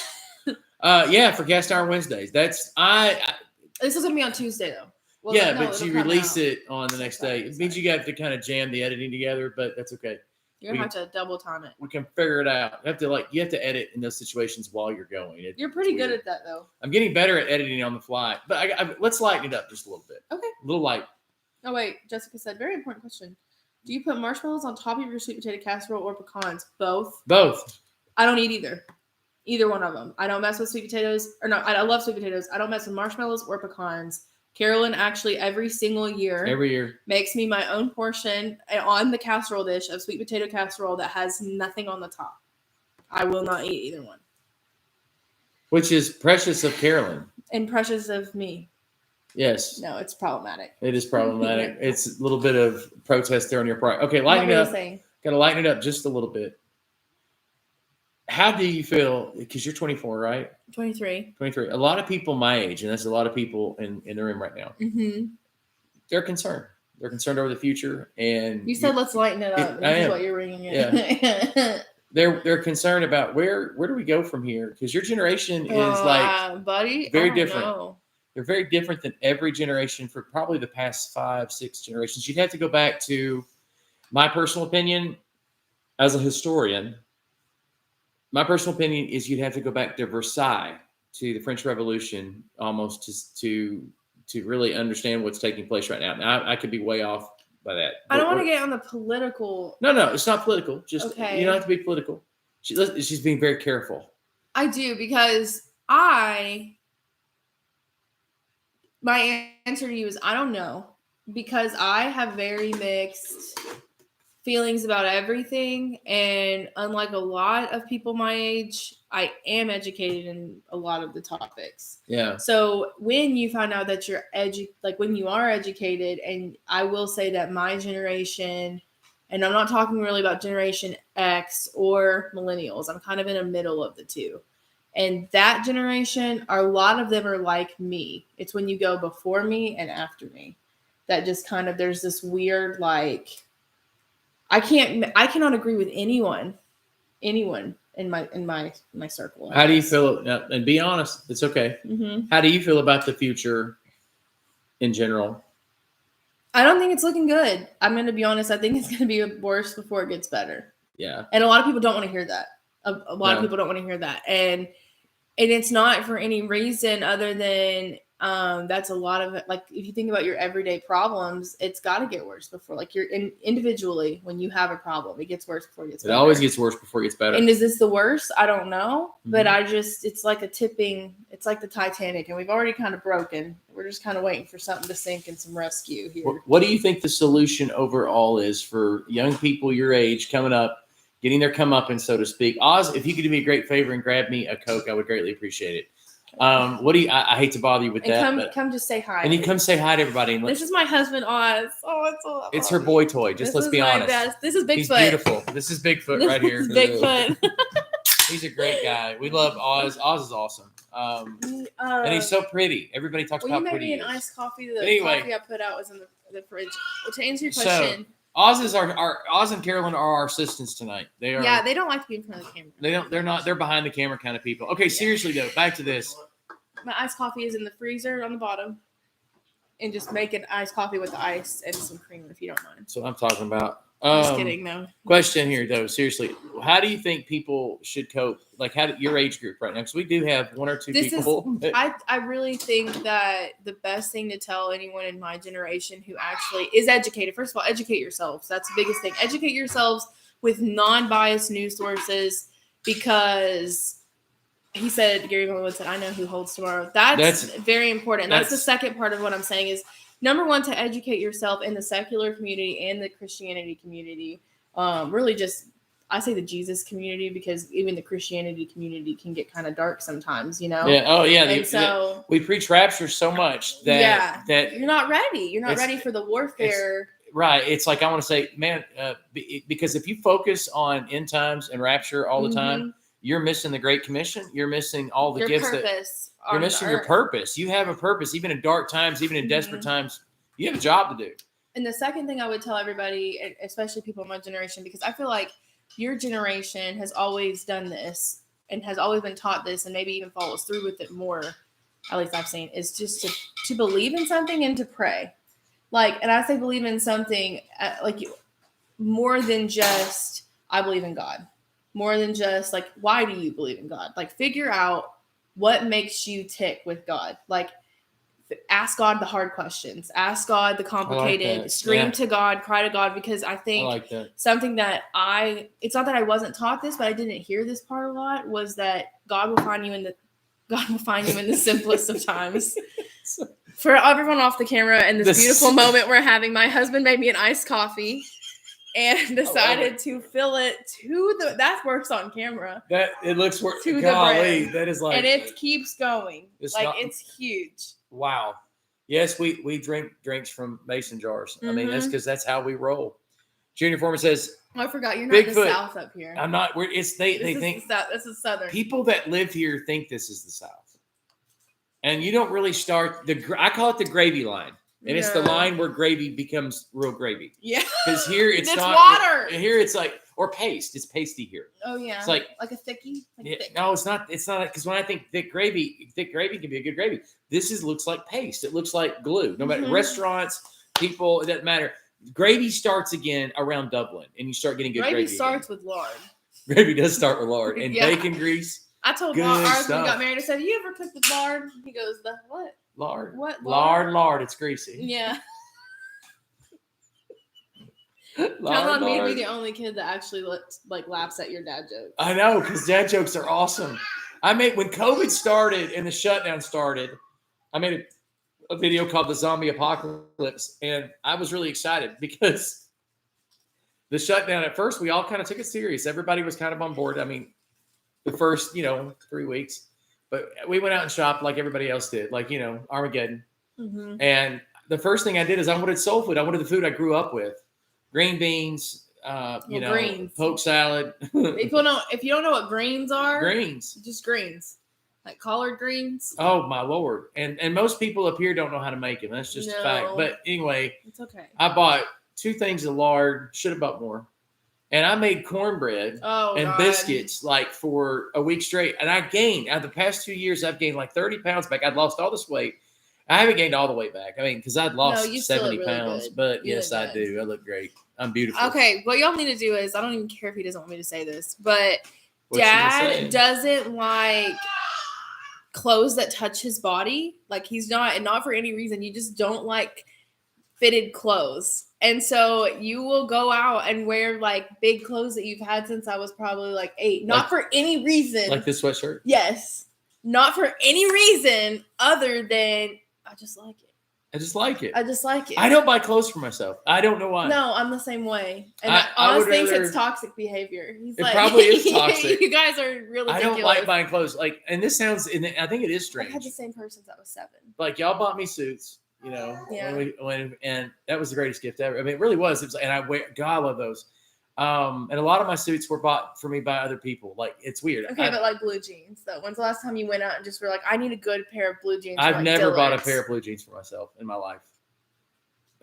For Cast Iron Wednesdays. This is gonna be on Tuesday though. Well, yeah, but you release it on the next day. It means you got to kind of jam the editing together, but that's okay. You're gonna have to double time it. We can figure it out. You have to edit in those situations while you're going. You're pretty good at that, though. I'm getting better at editing on the fly, but let's lighten it up just a little bit. Okay. A little light. Oh wait, Jessica said, very important question. Do you put marshmallows on top of your sweet potato casserole or pecans? Both. Both. I don't eat either. Either one of them. I don't mess with sweet potatoes. Or no, I love sweet potatoes. I don't mess with marshmallows or pecans. Carolyn actually every single year makes me my own portion on the casserole dish of sweet potato casserole that has nothing on the top. I will not eat either one. Which is precious of Carolyn. And precious of me. Yes. No, it's problematic. It is problematic. It's a little bit of protest there on your part. Okay, lighten it up. Got to lighten it up just a little bit. How do you feel? Because you're 24, right? 23. 23. A lot of people my age, and there's a lot of people in the room right now. Mm-hmm. They're concerned. They're concerned over the future. And you said let's lighten it up. This is what you're ringing it. Yeah. They're concerned about where do we go from here? Because your generation is buddy, very different. Know. They're very different than every generation for probably the past 5-6 generations. You'd have to go back to my personal opinion as a historian. My personal opinion is you'd have to go back to Versailles, to the French Revolution, almost to really understand what's taking place right now. Now, I could be way off by that. I don't want to get on the political. No, it's not political. Just okay. You don't have to be political. She's being very careful. I do because my answer to you is I don't know because I have very mixed feelings about everything, and unlike a lot of people my age, I am educated in a lot of the topics. Yeah. So when you find out that you're when you are educated, and I will say that my generation, and I'm not talking really about Generation X or millennials, I'm kind of in the middle of the two. And that generation, a lot of them are like me. It's when you go before me and after me that just kind of there's this weird I cannot agree with anyone in my circle. How do you feel? And be honest, it's okay. Mm-hmm. How do you feel about the future in general? I don't think it's looking good. I'm going to be honest. I think it's going to be worse before it gets better. Yeah. And a lot of people don't want to hear that. A lot of people don't want to hear that. And it's not for any reason other than that's a lot of it. Like if you think about your everyday problems, it's got to get worse before you're individually when you have a problem, it gets worse before it gets better. It always gets worse before it gets better. And is this the worst? I don't know, but it's like a tipping it's like the Titanic, and we've already kind of broken. We're just kind of waiting for something to sink and some rescue here. What do you think the solution overall is for young people your age coming up, getting their comeuppance, so to speak? Oz, if you could do me a great favor and grab me a Coke, I would greatly appreciate it. What do you? I hate to bother you with that. Come just say hi. And you come say hi to everybody. And this is my husband, Oz. It's her boy toy. Just let's be honest. Best. This is Bigfoot. He's beautiful. This is Bigfoot right here. Bigfoot. He's a great guy. We love Oz. Oz is awesome. And he's so pretty. Everybody talks about pretty. You made me an iced coffee. The coffee I put out was in the fridge. Well, to answer your question, Oz is Oz and Carolyn are our assistants tonight. They are. Yeah, they don't like to be in front of the camera. They don't. They're not. They're behind the camera kind of people. Okay, seriously though, back to this. My iced coffee is in the freezer on the bottom, and just make an iced coffee with the ice and some cream if you don't mind. That's what I'm talking about. Just kidding, no. Question here though, seriously, how do you think people should cope? Like, your age group right now? Because we do have one or two people. I really think that the best thing to tell anyone in my generation who actually is educated. First of all, educate yourselves. That's the biggest thing. Educate yourselves with non-biased news sources, because he said, Gary Vaynerchuk said, "I know who holds tomorrow." That's very important. That's the second part of what I'm saying is, number one, to educate yourself in the secular community and the Christianity community. Really just, I say the Jesus community, because even the Christianity community can get kind of dark sometimes, you know? Yeah. Oh, yeah. And we preach rapture so much that you're not ready. You're not ready for the warfare. Right. It's like, I want to say, man, because if you focus on end times and rapture all the time, you're missing the Great Commission. You're missing all the gifts you're missing your purpose. You have a purpose, even in dark times, even in desperate times. You have a job to do. And the second thing I would tell everybody, especially people in my generation, because I feel like your generation has always done this and has always been taught this, and maybe even follows through with it more, at least I've seen, is just to believe in something and to pray. Like, and I say believe in something more than just, I believe in God. More than just like, why do you believe in God? Like, figure out what makes you tick with God. Like, ask God the hard questions. Ask God the complicated. Scream to God, cry to God. Because I think something that it's not that I wasn't taught this, but I didn't hear this part a lot, was that God will find you in the simplest of times. For everyone off the camera, and this beautiful moment we're having, my husband made me an iced coffee and decided to fill it that works on camera. That it looks to the bread. That is like, and it keeps going. It's huge. Wow. Yes, we drink drinks from mason jars. I mean, that's because that's how we roll. Junior Foreman says, I forgot you're not in the South up here. I'm not. They think this is Southern. People that live here think this is the South, and you don't really start I call it the gravy line. And it's the line where gravy becomes real gravy. Yeah. Because here it's not water. Here it's like, or paste. It's pasty here. Oh yeah. It's like a thickie. Thick. No, it's not. It's not, because when I think thick gravy can be a good gravy. This looks like paste. It looks like glue. No matter restaurants, people, it doesn't matter. Gravy starts again around Dublin, and you start getting good gravy. Gravy starts with lard. Gravy does start with lard and bacon grease. I told ours when we got married, I said, "You ever cooked with lard?" He goes, "The what? Lard. What? Lard. It's greasy." Yeah. Count on me to be the only kid that actually laughs at your dad jokes. I know, because dad jokes are awesome. When COVID started and the shutdown started, I made a video called The Zombie Apocalypse, and I was really excited because the shutdown, at first, we all kind of took it serious. Everybody was kind of on board. I mean, the first, 3 weeks. But we went out and shopped like everybody else did, Armageddon. Mm-hmm. And the first thing I did is I wanted soul food. I wanted the food I grew up with. Green beans, greens. Poke salad. If you don't know what greens are. Greens. Just greens. Like collard greens. Oh, my Lord. And most people up here don't know how to make them. That's just a fact. But anyway. It's okay. I bought 2 things of lard. Should have bought more. And I made cornbread and biscuits for a week straight. And I gained, out of the past 2 years, I've gained 30 pounds back. I'd lost all this weight. I haven't gained all the weight back. I mean, because I'd lost 70 pounds. Good. But yes, I do. I look great. I'm beautiful. Okay, what y'all need to do is, I don't even care if he doesn't want me to say this, but Dad doesn't like clothes that touch his body. Like, he's not, and not for any reason. You just don't like fitted clothes. And so you will go out and wear big clothes that you've had since I was probably 8. Not for any reason. Like this sweatshirt? Yes. Not for any reason other than I just like it. I just like it. I just like it. I don't buy clothes for myself. I don't know why. No, I'm the same way. And I would Oz thinks rather- it's toxic behavior. He's It like, probably is toxic. You guys are really ridiculous. I don't like buying clothes. Like, and this sounds, and I think it is I've strange. had the same person since I was 7. Like, y'all bought me suits, you know, and that was the greatest gift ever. I mean, it really was. It was, and I God, I love those. And a lot of my suits were bought for me by other people. Like, it's weird. Okay, but like blue jeans though. When's the last time you went out and just were like, I need a good pair of blue jeans? I've from, never bought a Dillard's? pair of blue jeans for myself in my life.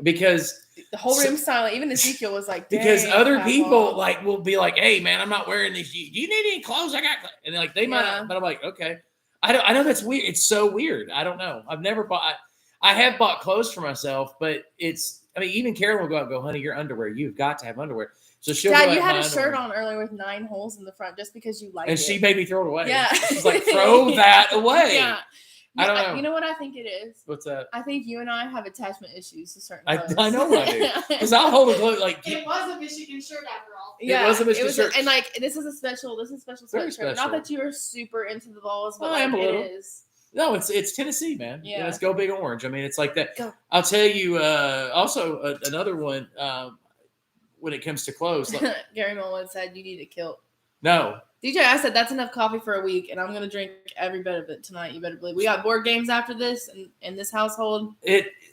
Because the whole room's silent. Even Ezekiel was like, because other Papa. people like will be like, hey man, I'm not wearing these. Do you need any clothes? I got, and like they might, Yeah. but I'm like, okay. I know that's weird. It's so weird. I don't know. I've never bought. I have bought clothes for myself, but it's. I mean, even Carolyn will go out and go, honey, your underwear. You've got to have underwear. So she'll. Dad, go out you and had buy a shirt underwear. on earlier with 9 holes in the front just because you liked And it. she made me throw it away. Yeah. She's like, throw that away. Yeah. I don't know. You know what I think it is? What's that? I think you and I have attachment issues to certain I clothes. know I do. Because I'll hold a clothes like. It was a Michigan shirt after all. Yeah, It was a Michigan shirt. and like this is a special Very sweatshirt. special. Not that you are super into the balls, but I am like a it little. is. No, it's Tennessee, man. Yeah. Let's go big orange. I mean, it's like that. Go. I'll tell you. Also, another one. When it comes to clothes, like, Gary Mullen said you need a kilt. no, DJ, I said that's enough coffee for a week, and I'm gonna drink every bit of it tonight. You better believe. We got board games after this, and in this household.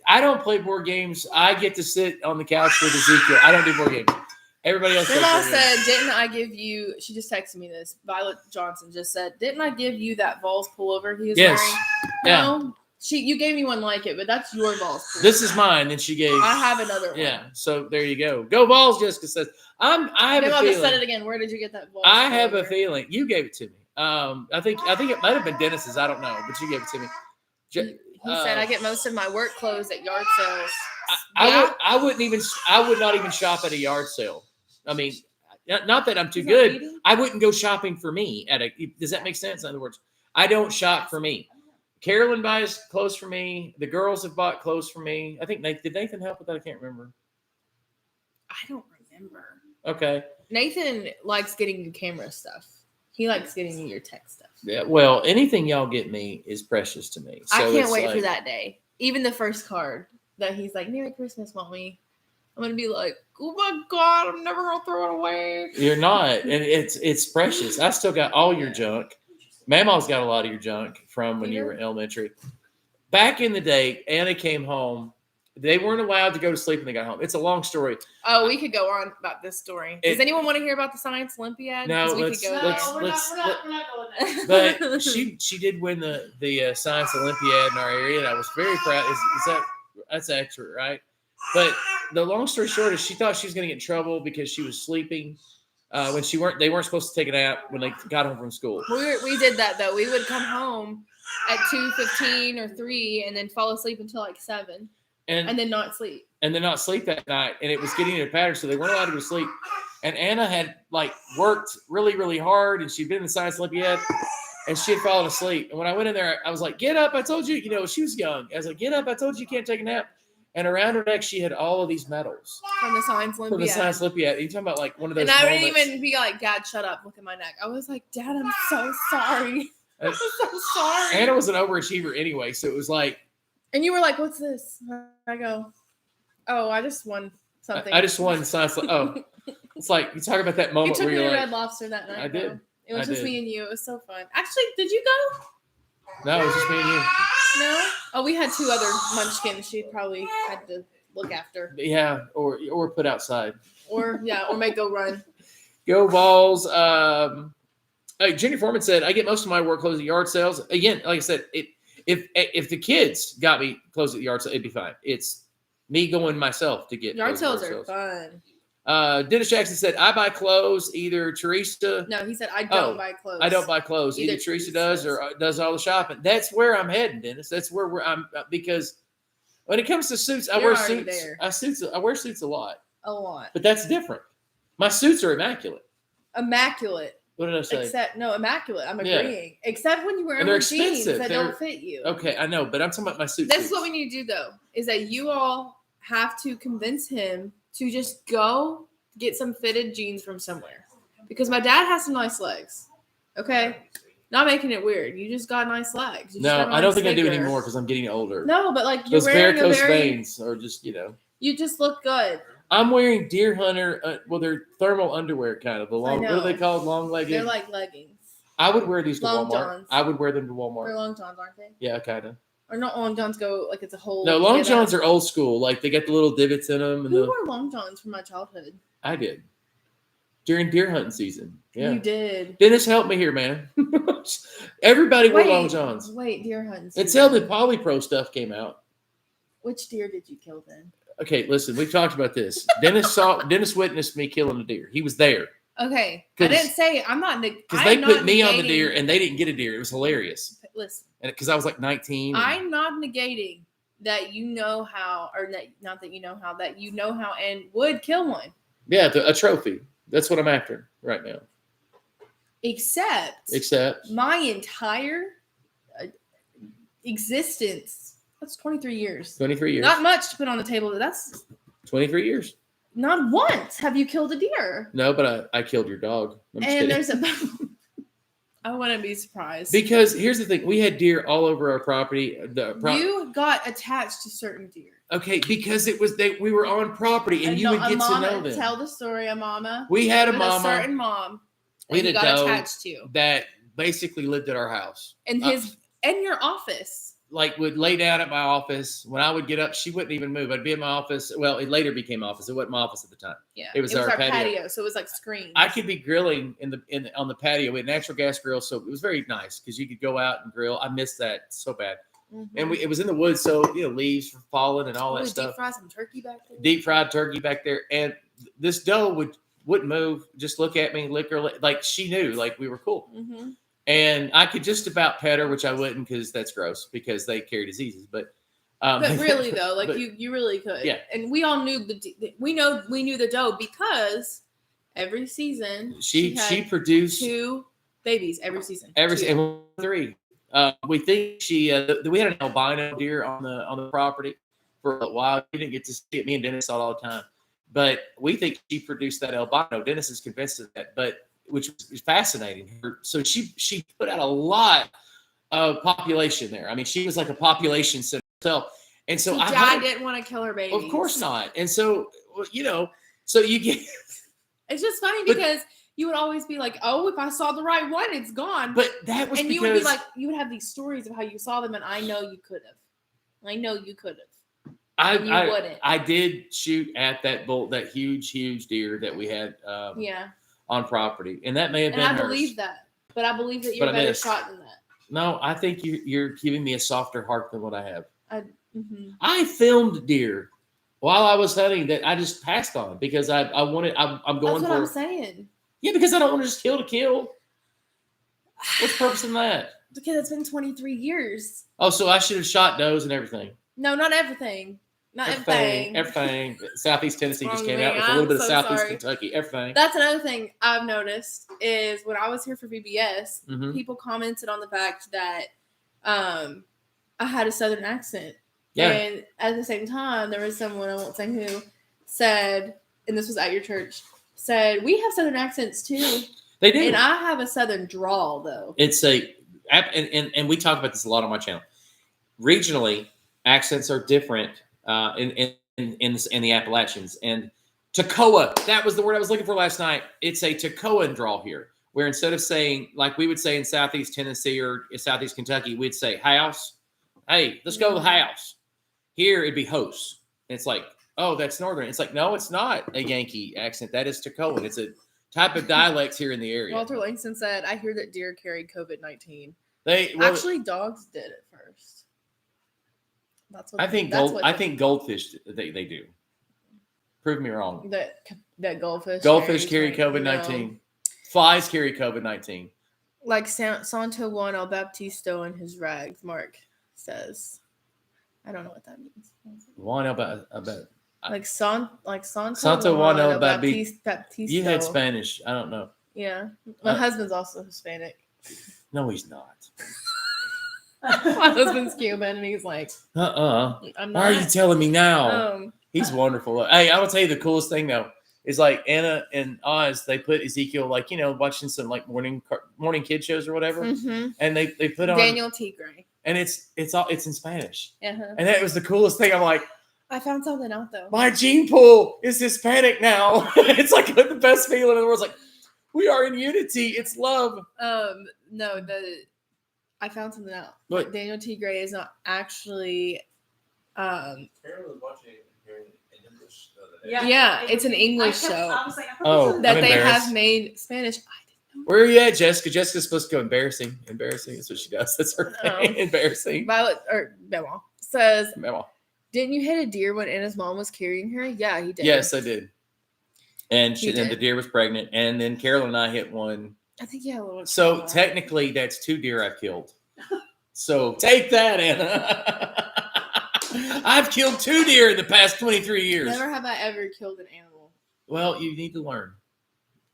I don't play board games. I get to sit on the couch with Ezekiel. I don't do board games. Everybody else. Grandma plays board games. said, "Didn't I give you?" She just texted me this. Violet Johnson just said, "Didn't I give you that Vols pullover he was Yes. wearing?" Yeah. No, you gave me one like it, but that's your Vols pullover. This is mine, and she gave. I have another one. Yeah. So there you go. Go Balls. Jessica says. I have Maybe a I'll just said feeling. it again. Where did you get that Vols? I have a pullover? feeling you gave it to me. I think it might have been Dennis's. I don't know, but you gave it to me. He said I get most of my work clothes at yard sales. I would not even shop at a yard sale. I mean, not that I'm too Is that good. reading? I wouldn't go shopping for me does that make sense? In other words, I don't shop for me. Carolyn buys clothes for me. The girls have bought clothes for me. I think did Nathan help with that? I can't remember. I don't remember. Okay. Nathan likes getting you camera stuff. He likes getting you your tech stuff. Yeah. Well, anything y'all get me is precious to me. So I can't it's wait for like- that day. Even the first card that he's like, "Merry Christmas, Mommy." I'm gonna be like, "Oh my God, I'm never gonna throw it away." You're not, and it's precious. I still got all your junk. Mama's got a lot of your junk from when you were in elementary. Back in the day, Anna came home. They weren't allowed to go to sleep when they got home. It's a long story. Oh, we could go on about this story. Does anyone want to hear about the Science Olympiad? No, 'Cause we let's- could go let's- there. We're not going there. But she did win the Science Olympiad in our area, and I was very proud. That's accurate, right? But the long story short is she thought she was going to get in trouble because she was sleeping when they weren't supposed to take a nap when they got home from school. We did that though. We would come home at 2:15 or 3 and then fall asleep until like 7 and then not sleep. And then not sleep that night, and it was getting in a pattern, so they weren't allowed to go to sleep. And Anna had like worked really, really hard, and she'd been in the Science Olympiad, and she had fallen asleep. And when I went in there, I was like, "Get up! I told you." You know, she was young. I was like, "Get up! I told you you can't take a nap." And around her neck, she had all of these medals From the Science from Olympiad. the Science Olympiad. You talking about like one of those? And I moments. didn't even be like, "Dad, shut up, look at my neck." I was like, "Dad, I'm so sorry. I'm so sorry." Anna was an overachiever anyway, so it was like And you were like, "What's this?" I go, "Oh, I just won something." I just won Science. Oh, it's like you talk about that You moment took where me to you're Red like, Lobster that night. I did. though. It was I just did. me and you. It was so fun. Actually, did you go? "No, it was just me and you." No. Oh, we had 2 other munchkins. She probably had to look after, Yeah, or put outside. or make go run. Go Balls. Jenny Foreman said, "I get most of my work clothes at yard sales." Again, like I said, if the kids got me clothes at yard sale, it'd be fine. It's me going myself to get Yard those sales are fun. Dennis Jackson said, "I buy clothes. Either Teresa, No, he said I don't buy clothes. I don't buy clothes. Either Either Teresa Teresa does does. or does all the shopping." That's where I'm heading, Dennis. That's where I'm because when it comes to suits, I You're wear already suits. there. I wear suits a lot, a lot. but that's different. My suits are immaculate. Immaculate. What did I say? Immaculate. I'm Yeah. agreeing. Except when you wear And they're jeans expensive. that They're- don't fit you. Okay, I know, but I'm talking about my suits. This is what we need to do though, is that you all have to convince him to just go get some fitted jeans from somewhere. Because my dad has some nice legs. Okay? Not making it weird. You just got nice legs. You just No, got a I don't nice think I do figure. anymore because I'm getting older. No, but like you're Those wearing a varicose very. veins are just, You just look good. I'm wearing Deer Hunter. Well, they're thermal underwear kind of. The long. What are they know. called? Long legged. They're like leggings. I would wear these to Long Walmart. johns. I would wear them to Walmart. They're long johns, aren't they? Yeah, kind of. Or not long johns go like it's a whole. No, long together. johns are old school. Like they got the little divots in them. And Who wore long johns from my childhood? I did. During deer hunting season. Yeah. You did. Dennis, help me here, man. Everybody wore long johns. Wait, deer hunting. Until the Polypro stuff came out. Which deer did you kill then? Okay, listen, we've talked about this. Dennis witnessed me killing a deer. He was there. Okay. I didn't say I'm not because they put me on the deer and they didn't get a deer. It was hilarious. Listen. And because I was like 19. I'm not negating that you know how, or not that you know how, that you know how and would kill one. Yeah, a trophy. That's what I'm after right now. Except my entire existence. That's 23 years. 23 years. Not much to put on the table, but that's 23 years. Not once have you killed a deer. No, but I killed your dog. And there's a. I wouldn't be surprised. Because here's the thing: we had deer all over our property. You got attached to certain deer. Okay, because it was we were on property, and you would get to know them. Tell the story, a mama. We had a mama, a certain mom. We had a got attached to that basically lived at our house. In your office. Like would lay down at my office. When I would get up, she wouldn't even move. I'd be in my office. Well, it later became office. It wasn't my office at the time. Yeah, it was our patio. So it was like screened. I could be grilling on the patio. We had a natural gas grill, so it was very nice because you could go out and grill. I missed that so bad. Mm-hmm. And it was in the woods, so leaves were falling and all that stuff. Deep fry some turkey back there. Deep fried turkey back there, and this doe wouldn't move. Just look at me, lick her, like she knew, like we were cool. Mm-hmm. And I could just about pet her, which I wouldn't because that's gross because they carry diseases. But really though, like you really could. Yeah. And we all knew we knew the doe because every season she produced 2 babies every season. And 3. We think we had an albino deer on the property for a while. We didn't get to see it. Me and Dennis saw it all the time. But we think she produced that albino. Dennis is convinced of that. But which was fascinating. So she put out a lot of population there. I mean, she was like a population center herself. And so I didn't want to kill her baby. Of course not. And so, so you get. It's just funny because you would always be like, oh, if I saw the right one, it's gone. But that was you would be like, you would have these stories of how you saw them, and I know you could have. I know you could have. I wouldn't. I did shoot at that huge deer that we had. On property, and that may have been. I believe that, but I believe that you're a better shot than that. No, I think you're giving me a softer heart than what I have. I filmed deer while I was hunting that I just passed on because I wanted. I'm going. That's what I'm saying. Yeah, because I don't want to just kill to kill. What's the purpose in that? Because it's been 23 years. Oh, so I should have shot does and everything. No, not everything. Not everything. Southeast Tennessee just came out with a little bit of Southeast Kentucky. Everything. That's another thing I've noticed is when I was here for VBS, people commented on the fact that I had a Southern accent. Yeah. And at the same time, there was someone, I won't say who, said, and this was at your church, said, we have Southern accents too. They do. And I have a Southern drawl though. It's and we talk about this a lot on my channel. Regionally, accents are different. In the Appalachians and Toccoa, that was the word I was looking for last night. It's a Toccoan drawl here, where instead of saying like we would say in Southeast Tennessee or Southeast Kentucky, we'd say house. Hey, let's go to the house. Here it'd be house. And it's like, oh, that's Northern. It's like, no, it's not a Yankee accent. That is Toccoan. It's a type of dialect here in the area. Walter Langston said, "I hear that deer carried COVID-19." Actually, dogs did it first. That's what I think goldfish they do. Prove me wrong. That goldfish carry COVID-19. Flies carry COVID-19. Like Santo Juan El Baptisto in his rags, Mark says. I don't know what that means. Juan El Baptisto. Santo Juan El Baptisto. You had Spanish. I don't know. Yeah. My husband's also Hispanic. No, he's not. My husband's Cuban, and he's like, I'm not. Why are you telling me now? He's wonderful. Hey, I will tell you the coolest thing though. is like Anna and Oz. They put Ezekiel like watching some like morning kid shows or whatever, and they put on Daniel T. Gray, and it's in Spanish, and that was the coolest thing. I'm like, I found something out though. My gene pool is Hispanic now. It's like the best feeling in the world. It's like we are in unity. It's love. No, I found something out. What? Daniel T. Gray is not actually. Carolyn was watching it here in English the other day. Yeah, it's an English show I was like, I thought this was- that I'm they embarrassed. have made Spanish. I didn't know. Where are you at, Jessica? Jessica's supposed to go embarrassing. Embarrassing is what she does. That's her Oh. thing. Embarrassing. Violet or Benoit says, Mama. "Didn't you hit a deer when Anna's mom was carrying her?" Yeah, he did. Yes, I did. And He and the did. deer was pregnant, and then Carolyn and I hit one. I think yeah, a little. So technically, that's 2 deer I've killed. So take that, Anna. I've killed 2 deer in the past 23 years. Never have I ever killed an animal. Well, you need to learn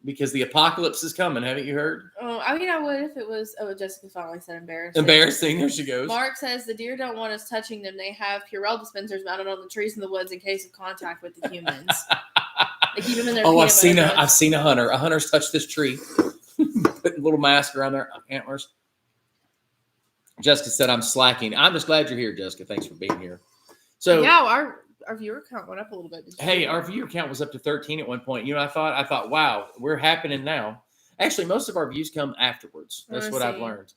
because the apocalypse is coming. Haven't you heard? Oh, I mean, I would if it was. Oh, Jessica finally said embarrassing. Embarrassing. There she goes. Mark says the deer don't want us touching them. They have Purell dispensers mounted on the trees in the woods in case of contact with the humans. They keep them in their. Oh, peanut I've seen butter I've seen a hunter. A hunter's touched this tree. Put a little mask around their antlers. Jessica said, "I'm slacking." I'm just glad you're here, Jessica. Thanks for being here. So yeah, our viewer count went up a little bit. Did you hey, see our that? viewer count was up to 13 at one point. I thought, wow, we're happening now. Actually, most of our views come afterwards. That's what I've see. learned.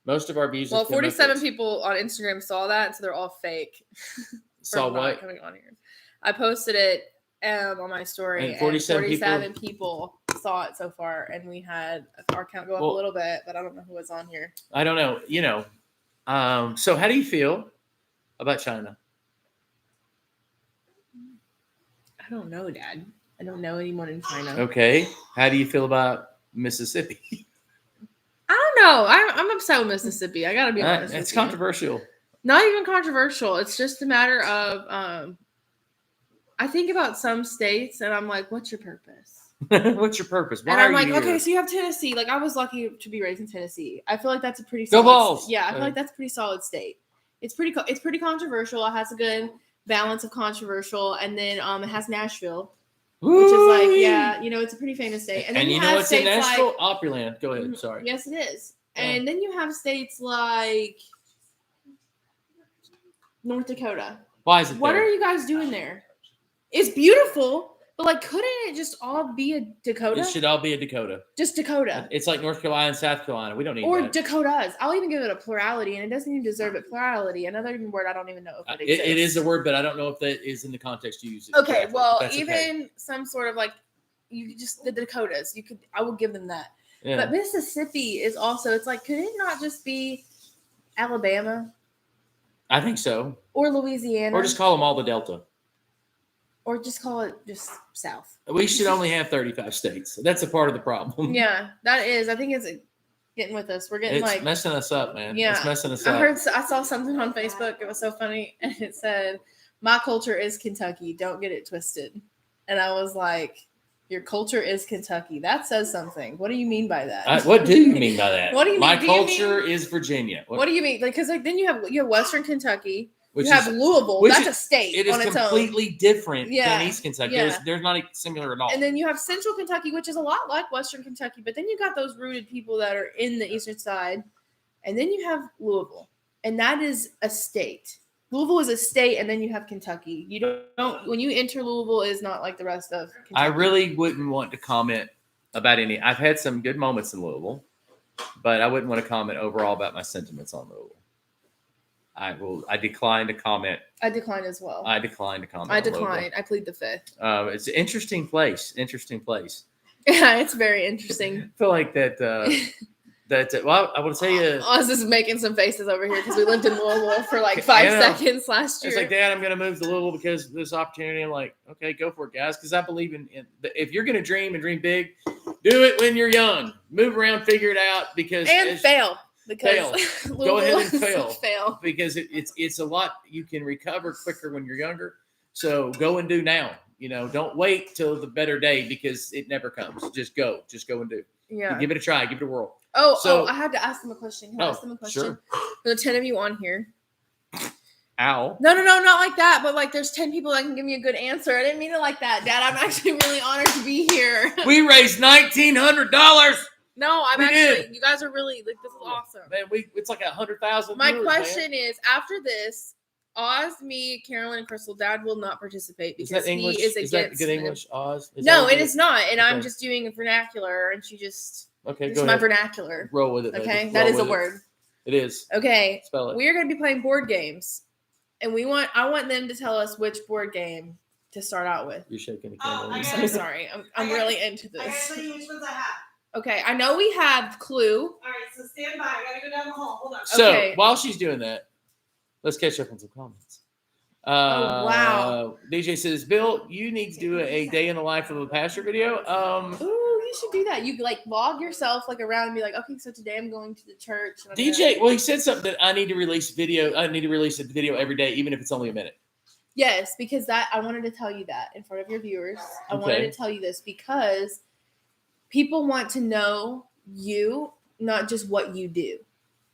Most of our views. Well, have come 47 afterwards. people on Instagram saw that, so they're all fake. Saw from not what? coming on here. I posted it on my story, And 47 people saw it so far, and we had our count go up a Well- little bit, but I don't know who was on here. I don't know. So how do you feel about China? I don't know, Dad. I don't know anyone in China. Okay. How do you feel about Mississippi? I don't know. I'm upset with Mississippi. I gotta be honest. It's with you. controversial. Not even controversial. It's just a matter of I think about some states and I'm like, what's your purpose? What's your purpose? Why And I'm are like, you okay, here? so you have Tennessee. Like I was lucky to be raised in Tennessee. I feel like that's a pretty Go solid Vols! Yeah, I feel like that's a pretty solid state. It's pretty controversial. It has a good balance of controversial, and then it has Nashville, which is like, yeah, it's a pretty famous state. And then you know have what's in states Nashville? like Opryland. Go ahead. Sorry. yes, it is. Yeah. And then you have states like North Dakota. Why is it What there? are you guys doing there? It's beautiful, but like, couldn't it just all be a Dakota? It should all be a Dakota. Just Dakota. It's like North Carolina and South Carolina. We don't need Or that. Dakotas. I'll even give it a plurality, and it doesn't even deserve it. Plurality, another even word I don't even know if it exists. It is a word, but I don't know if that is in the context you use it. Okay, correctly, well, but that's even okay. some sort of like, you just the Dakotas. I would give them that. Yeah. But Mississippi is also. It's like, could it not just be Alabama I think so. or Louisiana, Or just call them all the Delta. or just call it just South? We should only have 35 states. That's a part of the problem. Yeah, that is. I think it's getting with us. We're getting It's like. messing us up, man. Yeah. It's messing us I up. saw something on Facebook. It was so funny, and it said, "My culture is Kentucky. Don't get it twisted." And I was like, "Your culture is Kentucky. That says something. What do you mean by that?" What do you mean by that? What do you My mean? Do you culture is Virginia. What do you mean? Because like then you have Western Kentucky. Which You have is, Louisville. which That's is- a state it is on its own. completely different Yeah, than East Kentucky. yeah. There's not similar at all. And then you have Central Kentucky, which is a lot like Western Kentucky. But then you got those rooted people that are in the eastern side. And then you have Louisville. And that is a state. Louisville is a state, and then you have Kentucky. You don't when you enter Louisville, is not like the rest of Kentucky. I really wouldn't want to comment about any. I've had some good moments in Louisville, but I wouldn't want to comment overall about my sentiments on Louisville. I decline to comment. I decline as well. I decline to comment. I on Louisville. decline. I plead the fifth. It's an interesting place. Interesting place. Yeah, it's very interesting. I feel like that. Well, I want to tell you. Oz is making some faces over here because we lived in Louisville for like 5 I know. seconds last year. It's like, Dad, I'm going to move to Louisville because of this opportunity. I'm like, okay, go for it, guys. Because I believe in if you're going to dream and dream big, do it when you're young. Move around, figure it out. Because and fail. Because Go Louisville ahead and is a fail. fail. Because it's a lot you can recover quicker when you're younger. So go and do now. Don't wait till the better day because it never comes. Just go and do. Yeah. Give it a try. Give it a whirl. Oh, So- I had to ask them a question. Can I ask them a question? sure. For the 10 of you on here, Ow. No, not like that. But like, there's 10 people that can give me a good answer. I didn't mean it like that, Dad. I'm actually really honored to be here. We raised $1,900. No, I'm We actually. did. You guys are really like, this is awesome. Man, it's like 100,000. My question is, after this, Oz, me, Carolyn, and Crystal, Dad will not participate because he is against. Is that good English, Oz? No, it is not. And I'm just doing a vernacular, and she just. Okay, This go is ahead. my vernacular. Roll with it. Okay, baby. that Roll is a with it. word. It is. Okay, Spell it. we are going to be playing board games, and I want them to tell us which board game to start out with. You're shaking the Oh, camera. I I'm got so it. sorry. I'm really into I gotta this. tell you which ones I have. Okay, I know we have Clue. All right, so stand by. I gotta go down the hall. Hold on. So Okay. while she's doing that, let's catch up on some comments. Wow. DJ says, Bill, you need to do a day in the life of a pastor video. Ooh, you should do that. You like vlog yourself like around and be like, okay, so today I'm going to the church. And I'm DJ, well, he said something that I need to release video. I need to release a video every day, even if it's only a minute. Yes, because that I wanted to tell you that in front of your viewers. I wanted Okay. to tell you this because people want to know you, not just what you do.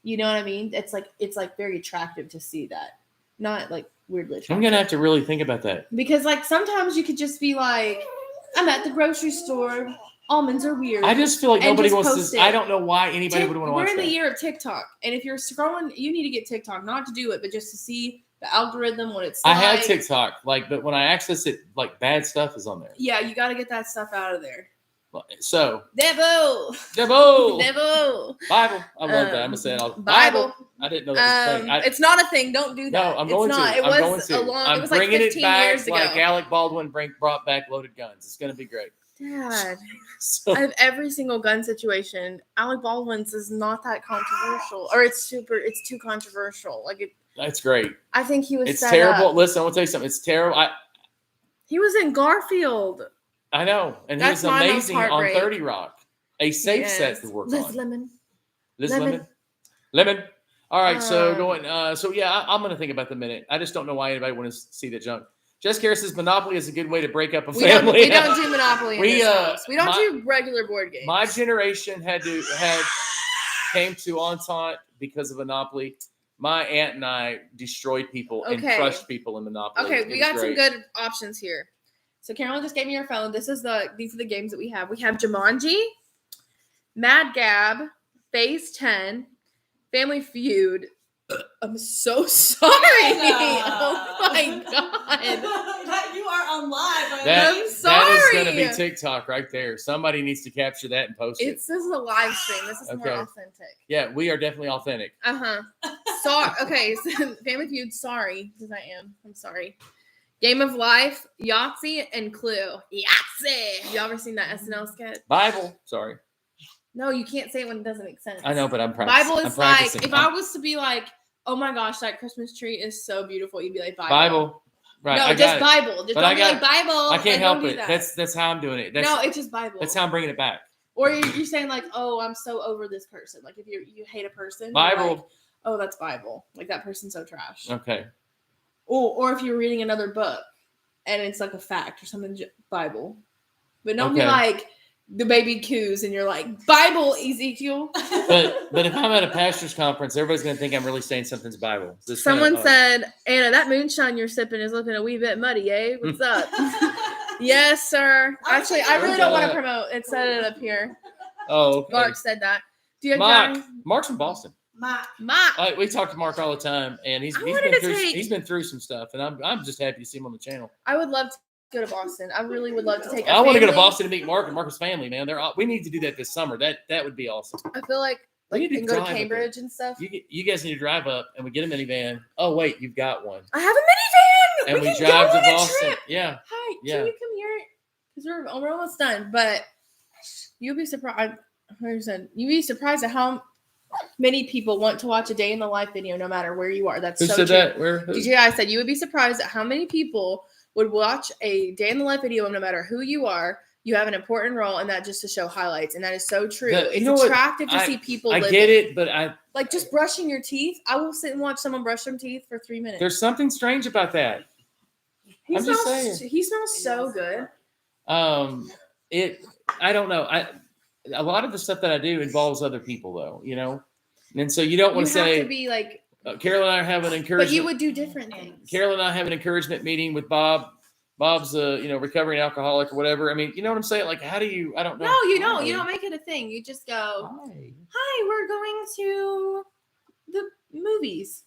You know what I mean? It's like very attractive to see that. Not like weirdly attractive. I'm going to have to really think about that. Because like sometimes you could just be like, I'm at the grocery store. Almonds are weird. I just feel like And nobody just wants post to. it. I don't know why anybody would want to watch We're in that. the year of TikTok, and if you're scrolling, you need to get TikTok. Not to do it, but just to see the algorithm when it's. I have TikTok, but when I access it, like bad stuff is on there. Yeah, you got to get that stuff out of there. So, Devil, Bible. Bible. I love that. I'm gonna say it. Bible. I didn't know that was a thing. It's not a thing. Don't do that. No, I'm going it's to. not. It I'm going was to. it was like bringing 15 it back years ago. like Alec Baldwin brought back loaded guns. It's going to be great. Dad, So, I have every single gun situation. Alec Baldwin's is not that controversial, or it's too controversial. Like that's great. I think he was. It's set terrible. up. Listen, I want to tell you something. It's terrible. He was in Garfield. I know, and That's he was my most amazing on heartbreak. 30 Rock. A safe Yes. set to work Liz on. Lemon. Liz Lemon. Lemon. All right, so Um, going. So yeah, I'm going to think about the minute. I just don't know why anybody wants to see the junk. Jessica Harris says Monopoly is a good way to break up a We don't family. do Monopoly. We, in this house. We don't my- do regular board games. My generation came to Entente because of Monopoly. My aunt and I destroyed people and Okay. crushed people in Monopoly. Okay, It we was got some great. good options here. So Carolyn just gave me her phone. These are the games that we have. We have Jumanji, Mad Gab, Phase 10, Family Feud. I'm so sorry. Oh my god. You are on live. That I'm is sorry. going to be TikTok right there. Somebody needs to capture that and post it. This is a live stream. This is more Okay. authentic. Yeah, we are definitely authentic. Sorry. Okay, so Family Feud, sorry, because I am. I'm sorry. Game of Life, Yahtzee, and Clue. Yahtzee! You ever seen that SNL sketch? Bible. Sorry. No, you can't say it when it doesn't make sense. I know, but I'm practicing. Bible I'm is like, practicing. if I was to be like, oh my gosh, that Christmas tree is so beautiful, you'd be like, Bible. Bible. Right. No, I just got it. Bible. Just But don't I be got like Bible. I Like, can't don't help do it. that. That's how I'm doing it. No, it's just Bible. That's how I'm bringing it back. Or you're saying like, oh, I'm so over this person. Like if you hate a person, you're Bible. like, oh, that's Bible. Like that person's so trash. Okay. Or if you're reading another book and it's like a fact or something, Bible. But don't be Okay. like the baby coos and you're like, Bible, Ezekiel. But if I'm at a pastor's conference, everybody's going to think I'm really saying something's Bible. This Someone kinda, said, Anna, that moonshine you're sipping is looking a wee bit muddy, eh? What's up? Yes, sir. Actually, I really don't want to promote. It said it up here. Oh, okay. Mark said that. Do you have Mark. guys? Mark's from Boston. Mark. We talk to Mark all the time, and he's been through some stuff, and I'm just happy to see him on the channel. I would love to go to Boston. I really would love to take. I want to go to Boston to meet Mark and Mark's family, man. We need to do that this summer. That would be awesome. I feel like We need to and go to drive up Cambridge and stuff. You guys need to drive up, and we get a minivan. Oh wait, you've got one, I have a minivan. and we can drive go to on a Boston. trip. Yeah. Hi, Yeah. can you come here? Because we're almost done. But you'll be surprised. You'd be surprised at how many people want to watch a day in the life video, no matter where you are. That's Who so said true. that? Where? Who? DJI said you would be surprised at how many people would watch a day in the life video, no matter who you are. You have an important role in that, just to show highlights, and that is so true. You It's know what? attractive to see people. I living. get it, but Like just brushing your teeth. I will sit and watch someone brush their teeth for 3 minutes. there's something strange about that. He I'm just smells. saying. He smells so good. I don't know. A lot of the stuff that I do involves other people, though. And so you don't want You to have say to be like Carol and I have an encouragement. But you would do different things. Carol and I have an encouragement meeting with Bob. Bob's recovering alcoholic or whatever. I mean, you know what I'm saying? Like, how do you? I don't know. No, you don't. You don't make it a thing. You just go. Hi, we're going to the movies.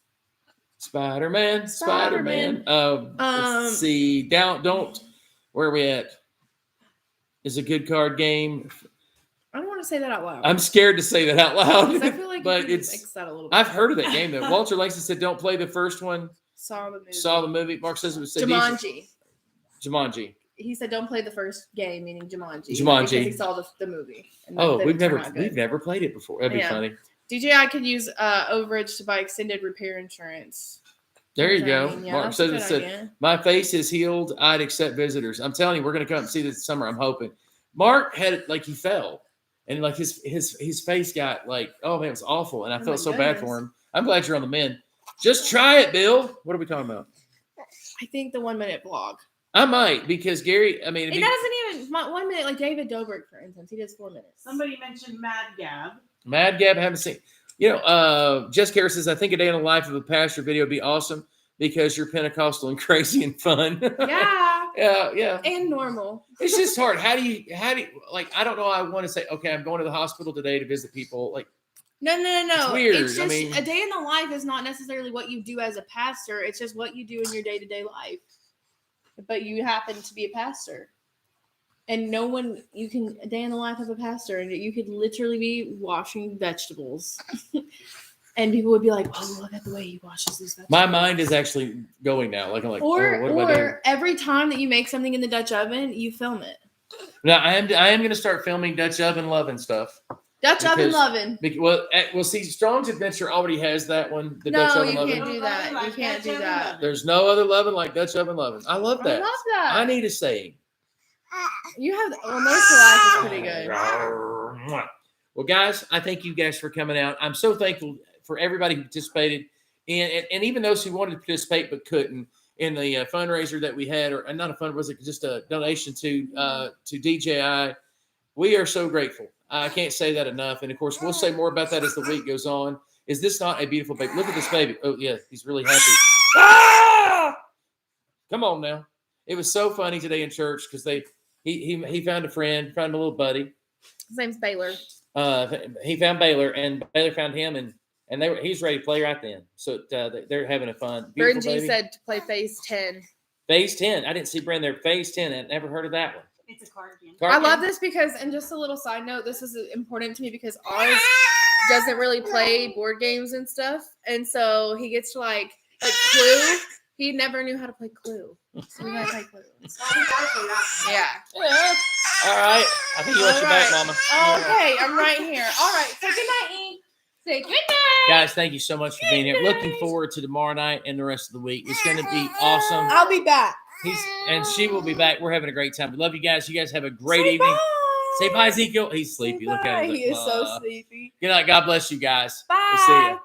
Spider-Man. Let's see. Don't. Where are we at? Is a good card game. I don't want to say that out loud. I'm scared to say that out loud. I feel like but it's mix that a little bit. I've heard of that game though. Walter Langston said, "Don't play the first one." Saw the movie. Mark says it was Jumanji. He said, "Don't play the first game," meaning Jumanji. Because he saw the movie. And we've never played it before. That'd be funny. DJI could use overage to buy extended repair insurance. There you go. Yeah, Mark says it said, "My face is healed. I'd accept visitors." I'm telling you, we're going to come and see this summer. I'm hoping. Mark had it like he fell, and like his face got like, oh man, it was awful, and I felt so bad for him. I'm glad you're on the mend. Just try it, Bill. What are we talking about? I think the 1 minute vlog. I might, because Gary, I mean, it doesn't even 1 minute, like David Dobrik, for instance, he does 4 minutes. Somebody mentioned Mad Gab. Mad Gab, I haven't seen. You know, Jessica says, I think a day in the life of a pastor video would be awesome because you're Pentecostal and crazy and fun. Yeah. Yeah. And normal. It's just hard. How do you, like, I don't know. I want to say, okay, I'm going to the hospital today to visit people. Like, No. It's weird. It's just a day in the life is not necessarily what you do as a pastor. It's just what you do in your day-to-day life. But you happen to be a pastor. And a day in the life of a pastor, and you could literally be washing vegetables. And people would be like, oh, look at the way he washes these vegetables. My mind is actually going now. Like, I'm like, what do I do? Every time that you make something in the Dutch oven, you film it. Now, I am going to start filming Dutch oven loving stuff. Oven loving. Well, see, Strong's Adventure already has that one. Dutch oven loving. You can't do that. You can't do that. There's no other loving like Dutch oven loving. I love that. I need a saying. You have most of life is pretty good. Well, guys, I thank you guys for coming out. I'm so thankful for everybody who participated, and even those who wanted to participate but couldn't in the fundraiser that we had, or not a fund, was it just a donation to DJI? We are so grateful. I can't say that enough. And of course, we'll say more about that as the week goes on. Is this not a beautiful baby? Look at this baby. Oh yeah, he's really happy. Ah! Come on now. It was so funny today in church because he found a friend, found a little buddy. His name's Baylor. He found Baylor, and Baylor found him, and he's ready to play right then. So they're having a fun. Brengie said to play Phase 10. Phase 10. I didn't see Brent there. Phase 10. I never heard of that one. It's a card game. I love this because, and just a little side note, this is important to me because ours doesn't really play board games and stuff. And so he gets to like Clue. He never knew how to play Clue. So we gotta play Clue. Yeah. All right. I think you want your back, Mama. Okay, I'm right here. All right. Say good night, E. Say good night. Guys, thank you so much for being here. Looking forward to tomorrow night and the rest of the week. It's going to be awesome. I'll be back. She will be back. We're having a great time. We love you guys. You guys have a great evening. Bye. Say bye, Ezekiel. He's sleepy. Look at him. He is so sleepy. Good night. God bless you guys. Bye. We'll see you.